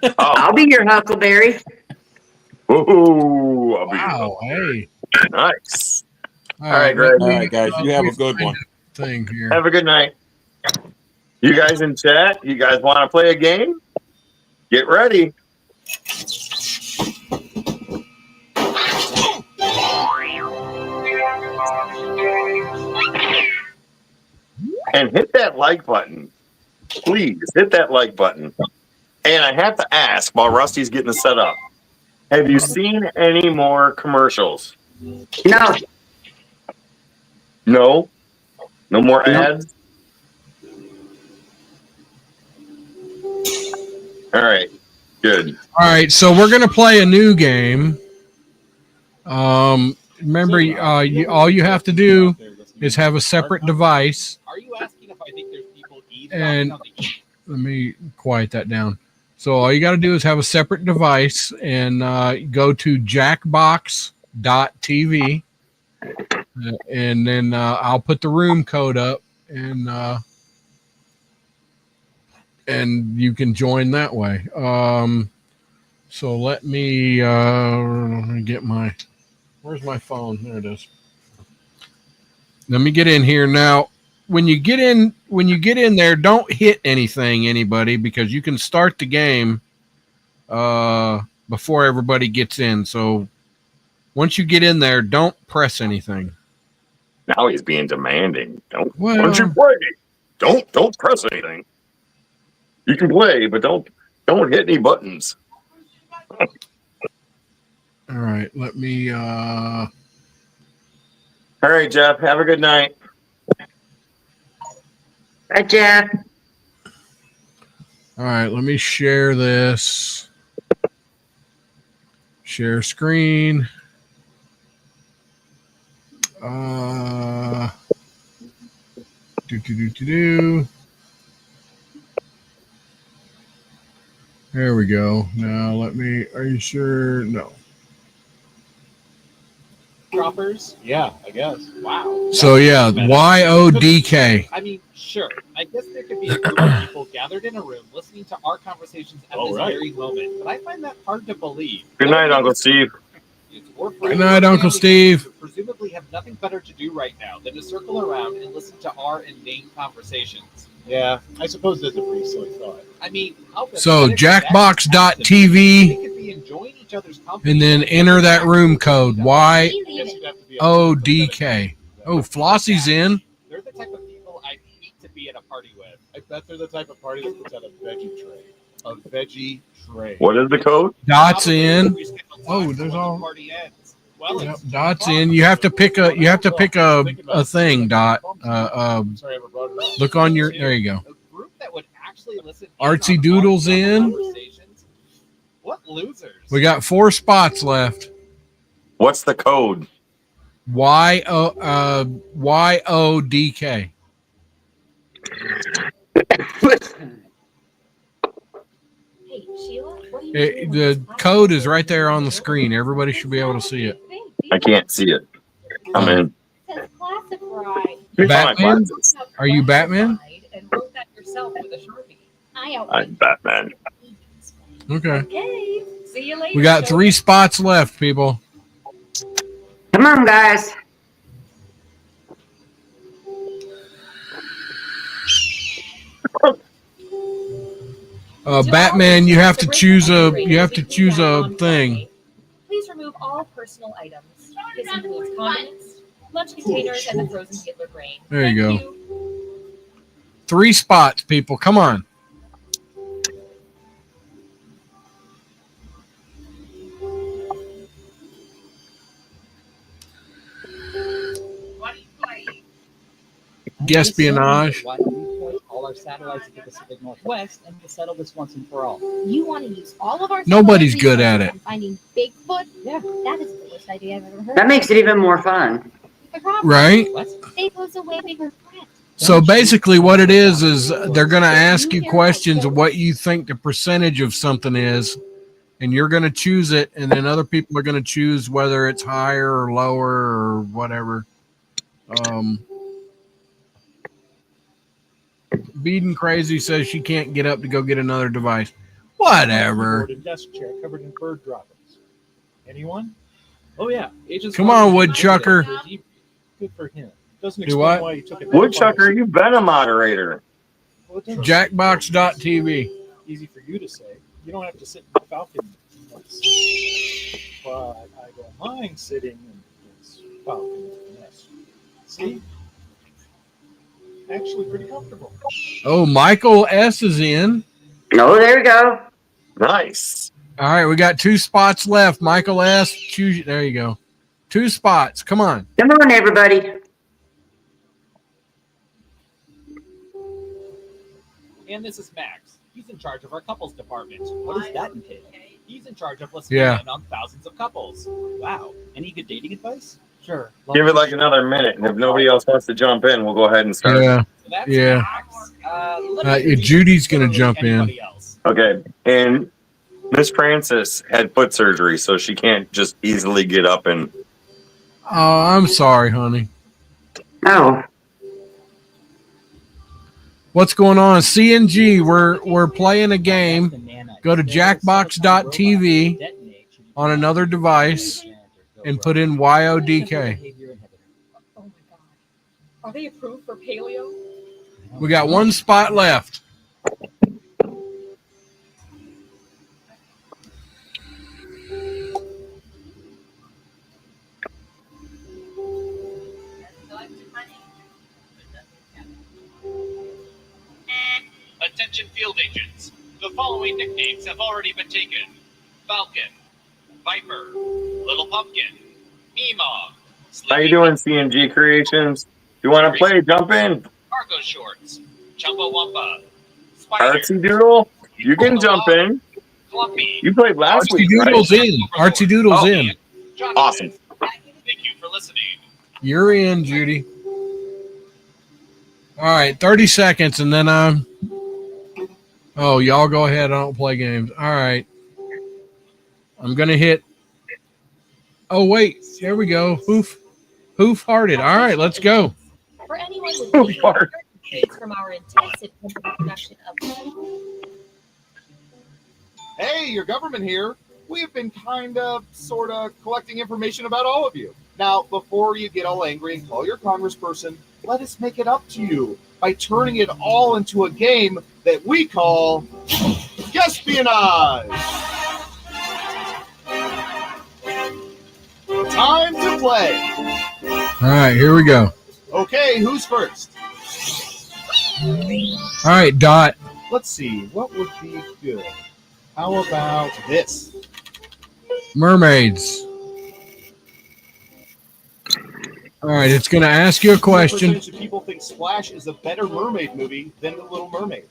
Oh, I'll be your Huckleberry. ooh, I'll be Wow. Hey. nice. All right, Greg. All right, guys, you have a good one. Thing here. Have a good night. You guys in chat, you guys want to play a game? Get ready. And hit that like button. Please hit that like button. And I have to ask while Rusty's getting set up, have you seen any more commercials? No. No? No more ads? All right. Good. All right, so we're gonna play a new game. Remember, all you have to do is have a separate device. Are you asking if I think there's people And let me quiet that down. So all you got to do is have a separate device and go to jackbox.tv, and then I'll put the room code up, and you can join that way. So let me get my, where's my phone? There it is. Let me get in here now. When you get in there, don't hit anybody, because you can start the game before everybody gets in. So once you get in there, don't press anything. Now he's being demanding. Don't Well- you play. Don't press anything. You can play, but don't Don't hit any buttons. All right, let me. All right, Jeff. Have a good night. Bye, Jeff. All right, let me share this. Share screen. Do. There we go. Now let me. Are you sure? No. droppers? Yeah, I guess. Wow. So yeah, YODK. I mean, sure. I guess there could be a group of people gathered in a room listening to our conversations at this very moment, but I find that hard to believe. Good night, Uncle Steve. Good night, Uncle Steve. Who presumably have nothing better to do right now than to circle around and listen to our inane conversations. Yeah, I suppose that's a pretty silly thought. I mean, how So pathetic is that? Jackbox.tv, They could be enjoying each other's company and then enter that room code I guess you'd have to be YODK. Oh, Flossie's in. They're the type of people I hate to be at a party with. I bet they're the type of party that puts out a veggie tray. A veggie tray. What is the code? Dot's in. We schedule time Oh, for there's when all. the party ends. Well, Yep, it's Dot's in. You have to pick a. You have to pick a thing. Dot. Sorry I ever brought it up. Look on your. There you go. a group that would actually listen Artsy in on Doodle's our in. conversations. What losers? We got 4 spots left. What's the code? YODK. Hey, Sheila, what are you doing The code is right there on the screen. Everybody should be able to see it. I can't see it. I'm in. It says classified. Batman? Are you Batman? And wrote that yourself with a Sharpie. I'm Batman. Okay. Okay. See you later. We got 3 spots left, people. Come on, guys. Batman, you have to choose a thing. Please remove all personal items. This includes condiments, lunch containers, and the frozen Hitler grain. There you Thank go. 3 spots, people. Come on. Espionage. Why don't we point all our satellites to the Pacific Northwest and we'll settle this once and for all? You want to use all of our Nobody's good at it. finding Bigfoot? Yeah. That is the worst idea I've ever heard. That makes it even more fun. The problem Right? It goes away bigger threat. So basically what it is they're going to ask you questions of what you think the percentage of something is, and you're going to choose it, and then other people are going to choose whether it's higher or lower or whatever. Beading Crazy says she can't get up to go get another device. Whatever. Keyboard and desk chair covered in bird droppings. Anyone? Oh yeah, Agents. Come on, Woodchucker. Good for him. Doesn't Do explain what? why he took it. Woodchucker, you've been a moderator. Well, it doesn't- Jackbox.tv. Easy for you to say. You don't have to sit in the Falcon nest. But I don't mind sitting in this Falcon nest. See? Actually pretty comfortable. Oh, Michael S. is in. Oh, there we go. Nice. All right, we got 2 spots left. Michael S. Choose. There you go. 2 spots. Come on. Come on, everybody. And this is Max. He's in charge of our couples department. What does that entail? He's in charge of listening Yeah. in on thousands of couples. Wow. Any good dating advice? Sure. Give it like another minute, and if nobody else wants to jump in, we'll go ahead and start. Yeah. So that's Yeah. Max. Let me Judy's gonna literally jump in. anybody else. Okay. And Miss Francis had foot surgery, so she can't just easily get up and. Oh, I'm sorry, honey. Oh, What's going on? CNG, we're playing a game. Go to jackbox.tv on another device and put in YODK. Oh my god. Are they approved for paleo? We got 1 spot left. Attention field agents. The following nicknames have already been taken: Falcon, Viper, Little Pumpkin, Meemaw. How you doing, CNG Creations? You want to play? Jump in. Cargo Shorts, Chumbawamba, Spider, Artsy Doodle, you can jump in. Clumpy, You played last Archie week, Doodle's right? in. Archie Doodle's Oh. in. Jonathan. Awesome. Thank you for listening. You're in, Judy. All right, 30 seconds, and then I'm. Oh, y'all go ahead. I don't play games. All right. I'm going to hit. Oh, wait. There we go. Hoof hearted. All right, let's go. For anyone with Hoof heart. kids from our intensive production of Hey, your government here. We have been sort of collecting information about all of you. Now, before you get all angry and call your congressperson, let us make it up to you by turning it all into a game that we call Espionage. Time to play. All right, here we go. Okay, who's first? All right, Dot. Let's see, what would be good? How about this? Mermaids. All right, it's going to ask you a What question. percentage of people think Splash is a better mermaid movie than The Little Mermaid?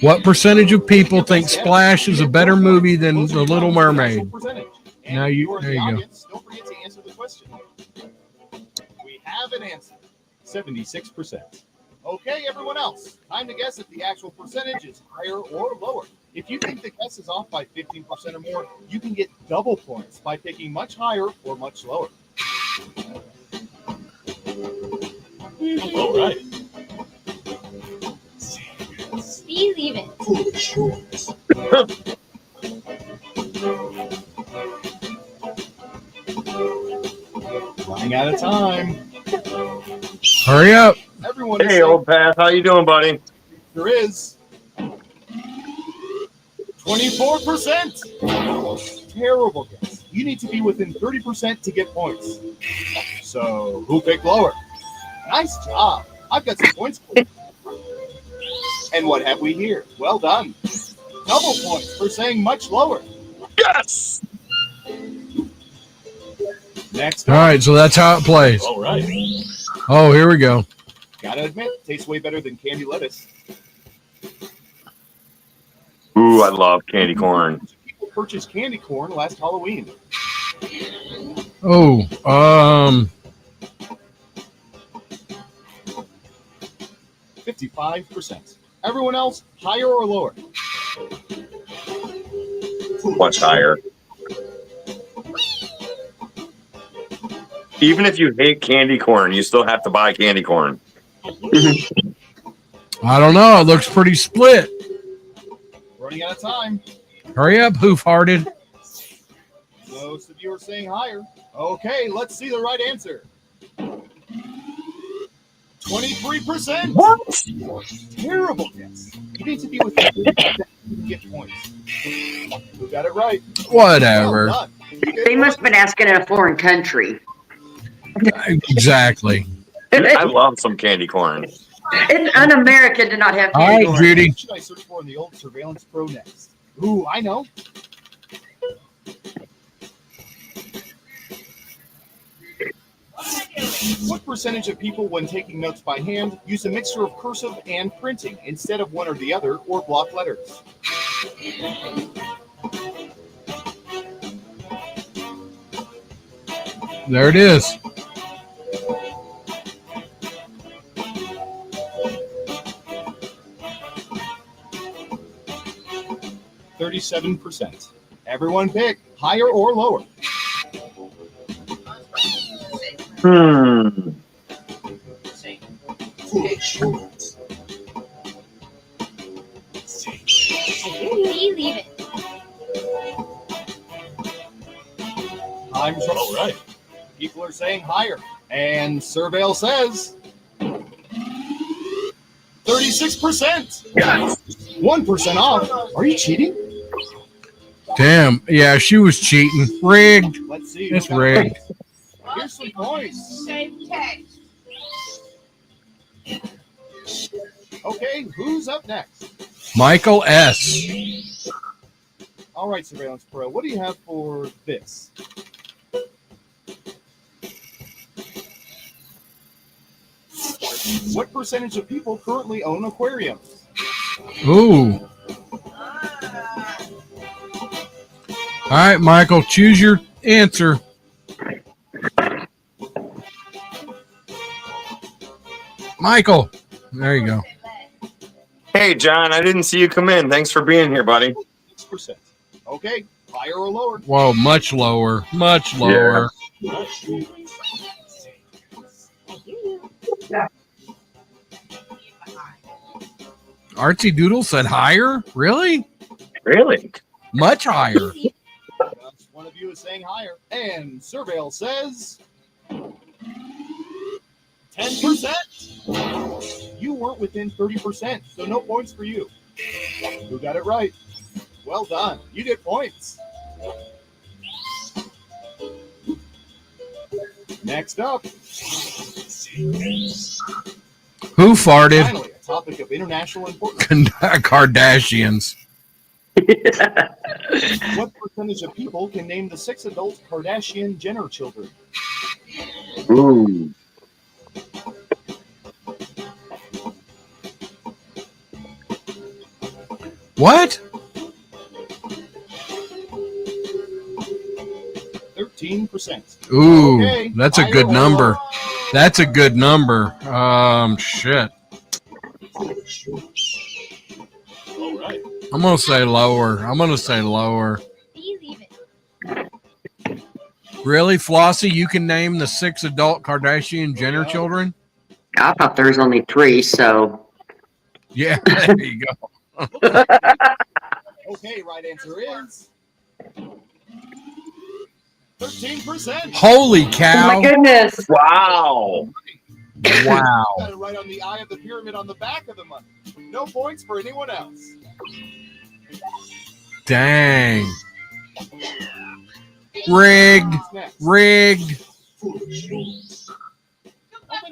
What percentage of people think Splash is a better movie than The Little Mermaid? And Now you- are there the you go. audience, don't forget to answer the question. We have an answer. 76%. Okay, everyone else, time to guess if the actual percentage is higher or lower. If you think the guess is off by 15% or more, you can get double points by picking much higher or much lower. All right. Believe it. Running out of time. Hurry up. Everyone is Hey, saying old Pat, how you doing, buddy? there is 24%. Terrible guess. You need to be within 30% to get points. So who picked lower? Nice job. I've got some points for you. And what have we here? Well done. Double points for saying much lower. Yes. Next All up, right, so that's how it plays. All right. Oh, here we go. gotta admit, tastes way better than candy lettuce. Ooh, I love candy corn. People purchased candy corn last Halloween. Oh, 55%. Everyone else, higher or lower? Much higher. Even if you hate candy corn, you still have to buy candy corn. I don't know. It looks pretty split. Running out of time. Hurry up, hoof-hearted. Most of you are saying higher. Okay, let's see the right answer. 23%. What? Terrible guess. You need to be within 30% to get points. Who got it right? Whatever. Well done. They must have been asking in a foreign country. Exactly. I love some candy corn. It's un-American to not have All candy right, corn. Judy. What should I search for in the old Surveillance Pro next? Ooh, I know. What percentage of people, when taking notes by hand, use a mixture of cursive and printing instead of one or the other, or block letters? There it is. %. Everyone pick higher or lower. Believe it. Time's All right. People are saying higher. And Surveil says 36%. Yes. 1% off. Are you cheating? Damn. Yeah, she was cheating. Rigged. Let's see. It's rigged. Here's some points. Same text. Okay, who's up next? Michael S. All right, Surveillance Pro, what do you have for this? What percentage of people currently own aquariums? Ooh. All right, Michael, choose your answer. Michael, there you go. Hey, John, I didn't see you come in. Thanks for being here, buddy. 6%. Okay, higher or lower? Whoa, much lower. Much lower. Artsy Doodle said higher? Really? Really? Much higher. Just one of you is saying higher. And Surveil says 10%. You weren't within 30%, so no points for you. Who got it right? Well done. You get points. Next up. Who farted? Finally, a topic of international importance. Kardashians. What percentage of people can name the 6 adult Kardashian Jenner children? Ooh. What? 13%. Ooh, Okay, that's a higher good or number. lower? That's a good number. Shit. All right. I'm gonna say lower. I'm gonna say lower. Really, Flossie? You can name the 6 adult Kardashian Jenner children? I thought there was only 3, so. Yeah, there you go. Okay, right answer is 13%. Holy Oh cow! my goodness. Wow. Wow. Got it right on the eye of the pyramid on the back of the money. No points for anyone else. Dang. Rigged. Next. Rigged. Our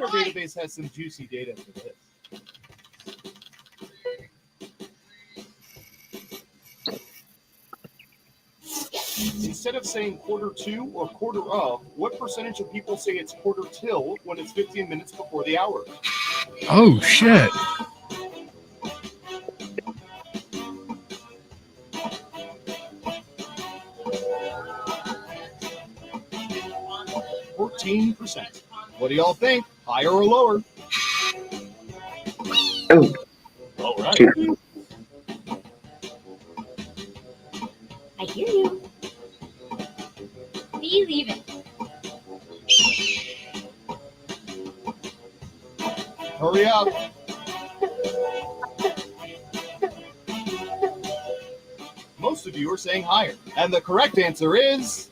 database has some juicy data for this. Instead of saying quarter to or quarter of, what percentage of people say it's quarter till when it's 15 minutes before the hour? Oh, shit. %. What do y'all think? Higher or lower? Oh, All right. shoot. I hear you. Be leaving. Hurry up. Most of you are saying higher. And the correct answer is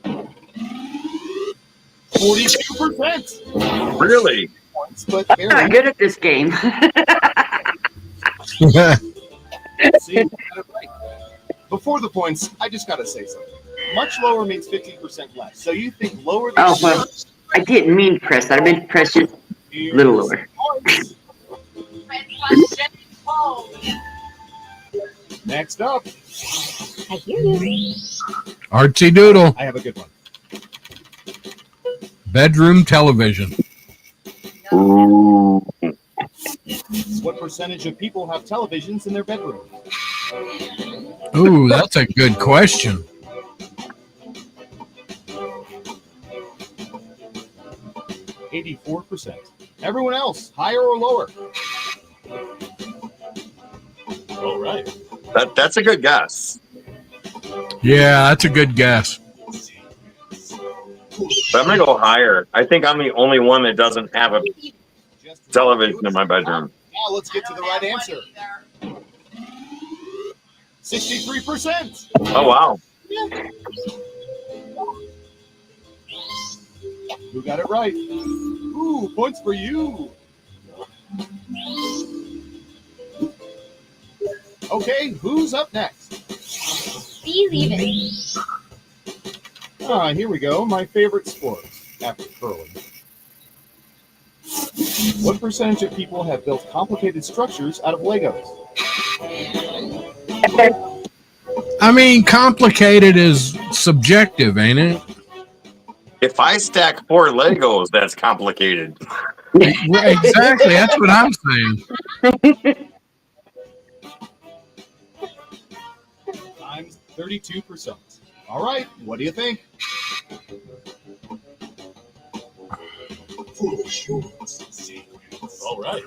42%. Really? Points, but I'm barely. not good at this game. See, you got it right. Before the points, I just got to say something. Much lower means 15% less. So you think lower than Oh, well, I didn't mean to press that. I meant to press just a little lower. Points. Next up, I hear you. Artsy Doodle. I have a good one. Bedroom television. Ooh. What percentage of people have televisions in their bedroom? Ooh, that's a good question. 84%. Everyone else, higher or lower? All right. That's a good guess. Yeah, that's a good guess. But I'm going to go higher. I think I'm the only one that doesn't have a television in my bedroom. Now let's get to the right answer. 63%. Oh, wow. Who got it right? Ooh, points for you. Okay, who's up next? Be leaving. Here we go. My favorite sport after curling. What percentage of people have built complicated structures out of Legos? I mean, complicated is subjective, ain't it? If I stack 4 Legos, that's complicated. Exactly. That's what I'm saying. Times 32%. All right, what do you think? All right.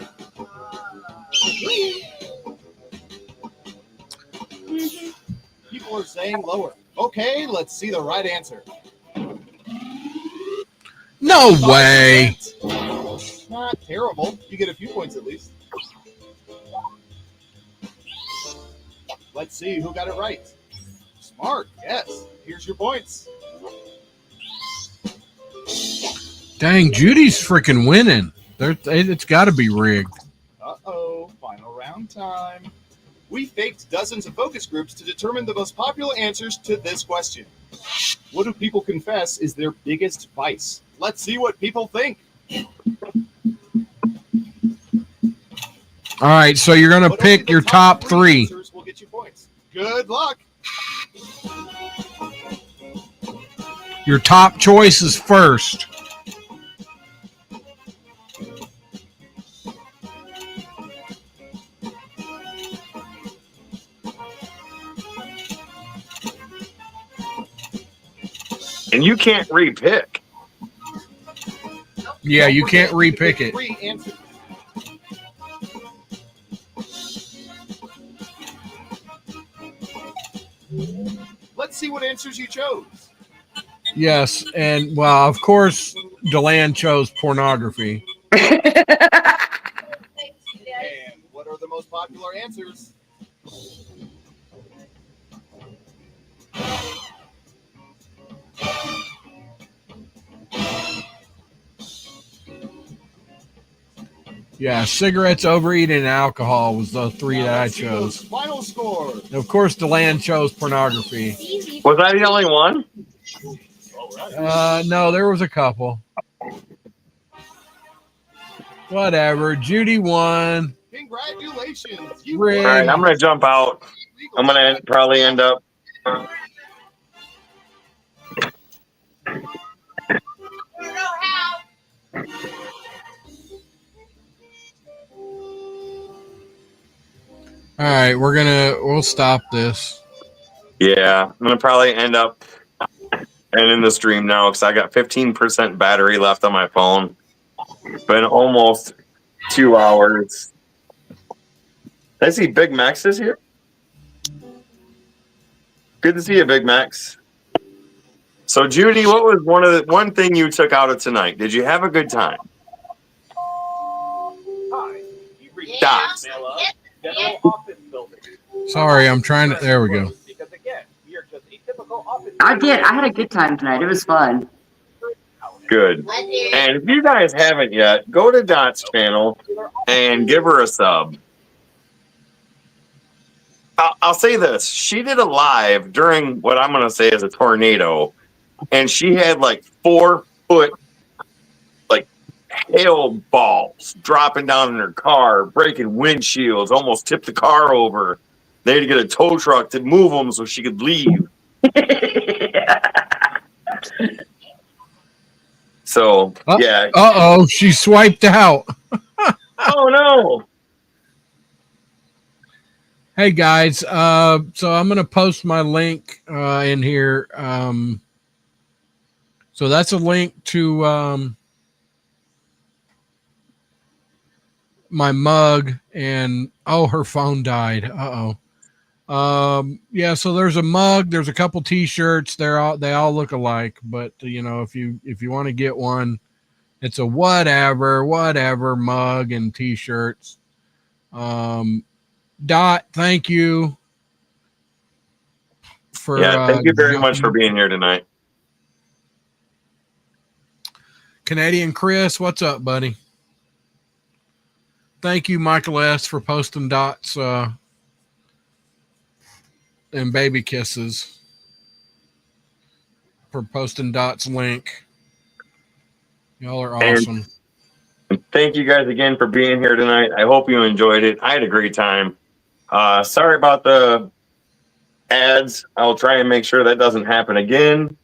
People are saying lower. Okay, let's see the right answer. No way. 5%. Not terrible. You get a few points at least. Let's see who got it right. Smart, yes. Here's your points. Dang, Judy's freaking winning. It's got to be rigged. Uh-oh, final round time. We faked dozens of focus groups to determine the most popular answers to this question. What do people confess is their biggest vice? Let's see what people think. All right, so you're going to pick your top 3. Answers will get you points. Good luck. Your top choice is first. And you can't repick. Yeah, you can't repick it. 3 answers. Let's see what answers you chose. Yes, and well, of course, Deland chose pornography. And what are the most popular answers? Yeah, cigarettes, overeating, and alcohol was the 3 Now that I let's see those chose. final score. And of course, Deland chose pornography. Was I the only one? No, there was a couple. Whatever. Judy won. Congratulations. You Rigged. All right, I'm going to jump out. I'm going to probably end up. All right, we'll stop this. Yeah, I'm going to probably end up ending the stream now because I got 15% battery left on my phone. Been almost 2 hours. I see Big Max is here. Good to see you, Big Max. So, Judy, what was one thing you took out of tonight? Did you have a good time? Hi. You reached Dots. General Office Building. Sorry, I'm trying to. There we go. Because again, we are just a typical office. I had a good time tonight. It was fun. Good. And if you guys haven't yet, go to Dot's channel and give her a sub. I'll say this. She did a live during what I'm going to say is a tornado, and she had like 4-foot like hail balls dropping down in her car, breaking windshields, almost tipped the car over. They had to get a tow truck to move them so she could leave. So, yeah. Uh-oh, she swiped out. Oh, no. Hey, guys. So I'm going to post my link in here. So that's a link to my mug. And, oh, her phone died. Uh-oh. Yeah, so there's a mug, there's a couple t-shirts, they all look alike, but you know, if you want to get one, it's a whatever mug and t-shirts. Dot, thank you for thank you very much for being here tonight. Canadian Chris, what's up, buddy? Thank you, Michael S, for posting Dot's and baby kisses, for posting Dot's link. Y'all are awesome. And thank you guys again for being here tonight. I hope you enjoyed it. I had a great time. Sorry about the ads. I'll try and make sure that doesn't happen again.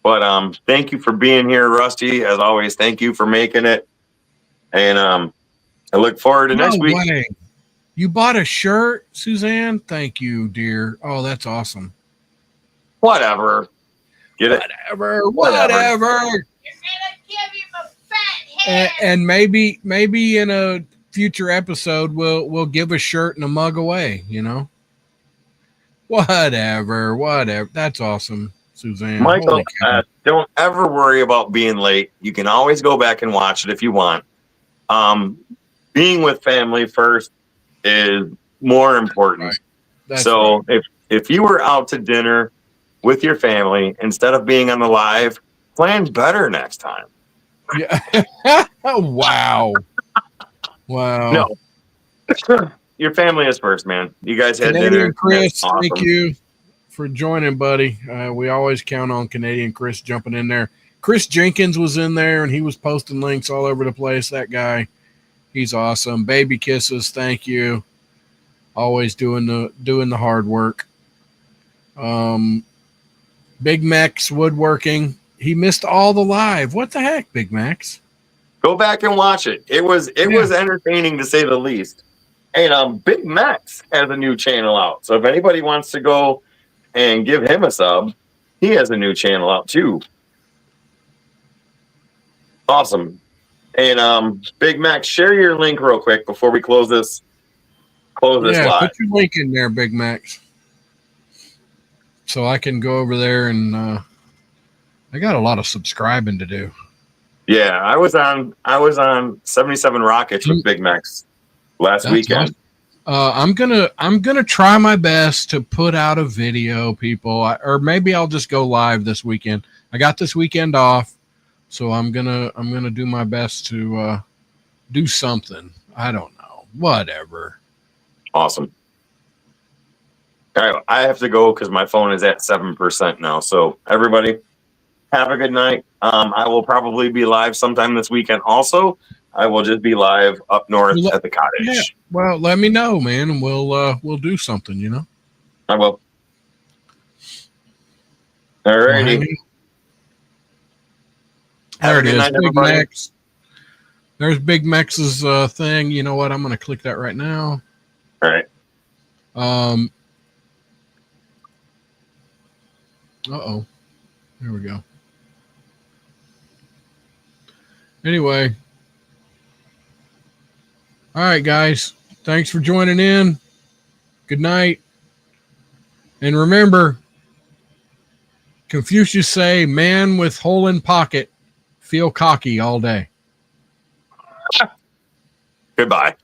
But thank you for being here, Rusty. As always, thank you for making it. And I look forward to next week. Way. You bought a shirt, Suzanne? Thank you, dear. Oh, that's awesome. Whatever. Get it? Whatever. You're gonna give him a fat head. And maybe in a future episode we'll give a shirt and a mug away, you know. Whatever. That's awesome, Suzanne. Michael, don't ever worry about being late. You can always go back and watch it if you want. Being with family first is more important. Right. So if you were out to dinner with your family instead of being on the live, plan better next time. Yeah. Wow. No. Your family is first, man. You guys had Canadian dinner. Chris, Awesome. thank you for joining, buddy. We always count on Canadian Chris jumping in there. Chris Jenkins was in there, and he was posting links all over the place. That guy, he's awesome. Baby kisses, thank you. Always doing the hard work. Big Max Woodworking. He missed all the live. What the heck, Big Max? Go back and watch it. It was entertaining to say the least. And Big Max has a new channel out. So if anybody wants to go and give him a sub, he has a new channel out too. Awesome. And Big Max, share your link real quick before we close this live. Put your link in there, Big Max. So I can go over there and I got a lot of subscribing to do. Yeah, I was on 77 Rockets with Big Max last weekend. Awesome. I'm gonna try my best to put out a video, people, or maybe I'll just go live this weekend. I got this weekend off, so I'm gonna do my best to do something. I don't know, whatever. Awesome. All right, I have to go because my phone is at 7% now. So everybody, have a good night. I will probably be live sometime this weekend. Also, I will just be live up north at the cottage. Yeah. Well, let me know, man, and we'll do something. You know. I will. All righty. There it is, Big Max. There's Big Max's thing. You know what? I'm going to click that right now. All right. Uh-oh. There we go. Anyway. All right, guys. Thanks for joining in. Good night. And remember, Confucius say, man with hole in pocket, feel cocky all day. Goodbye.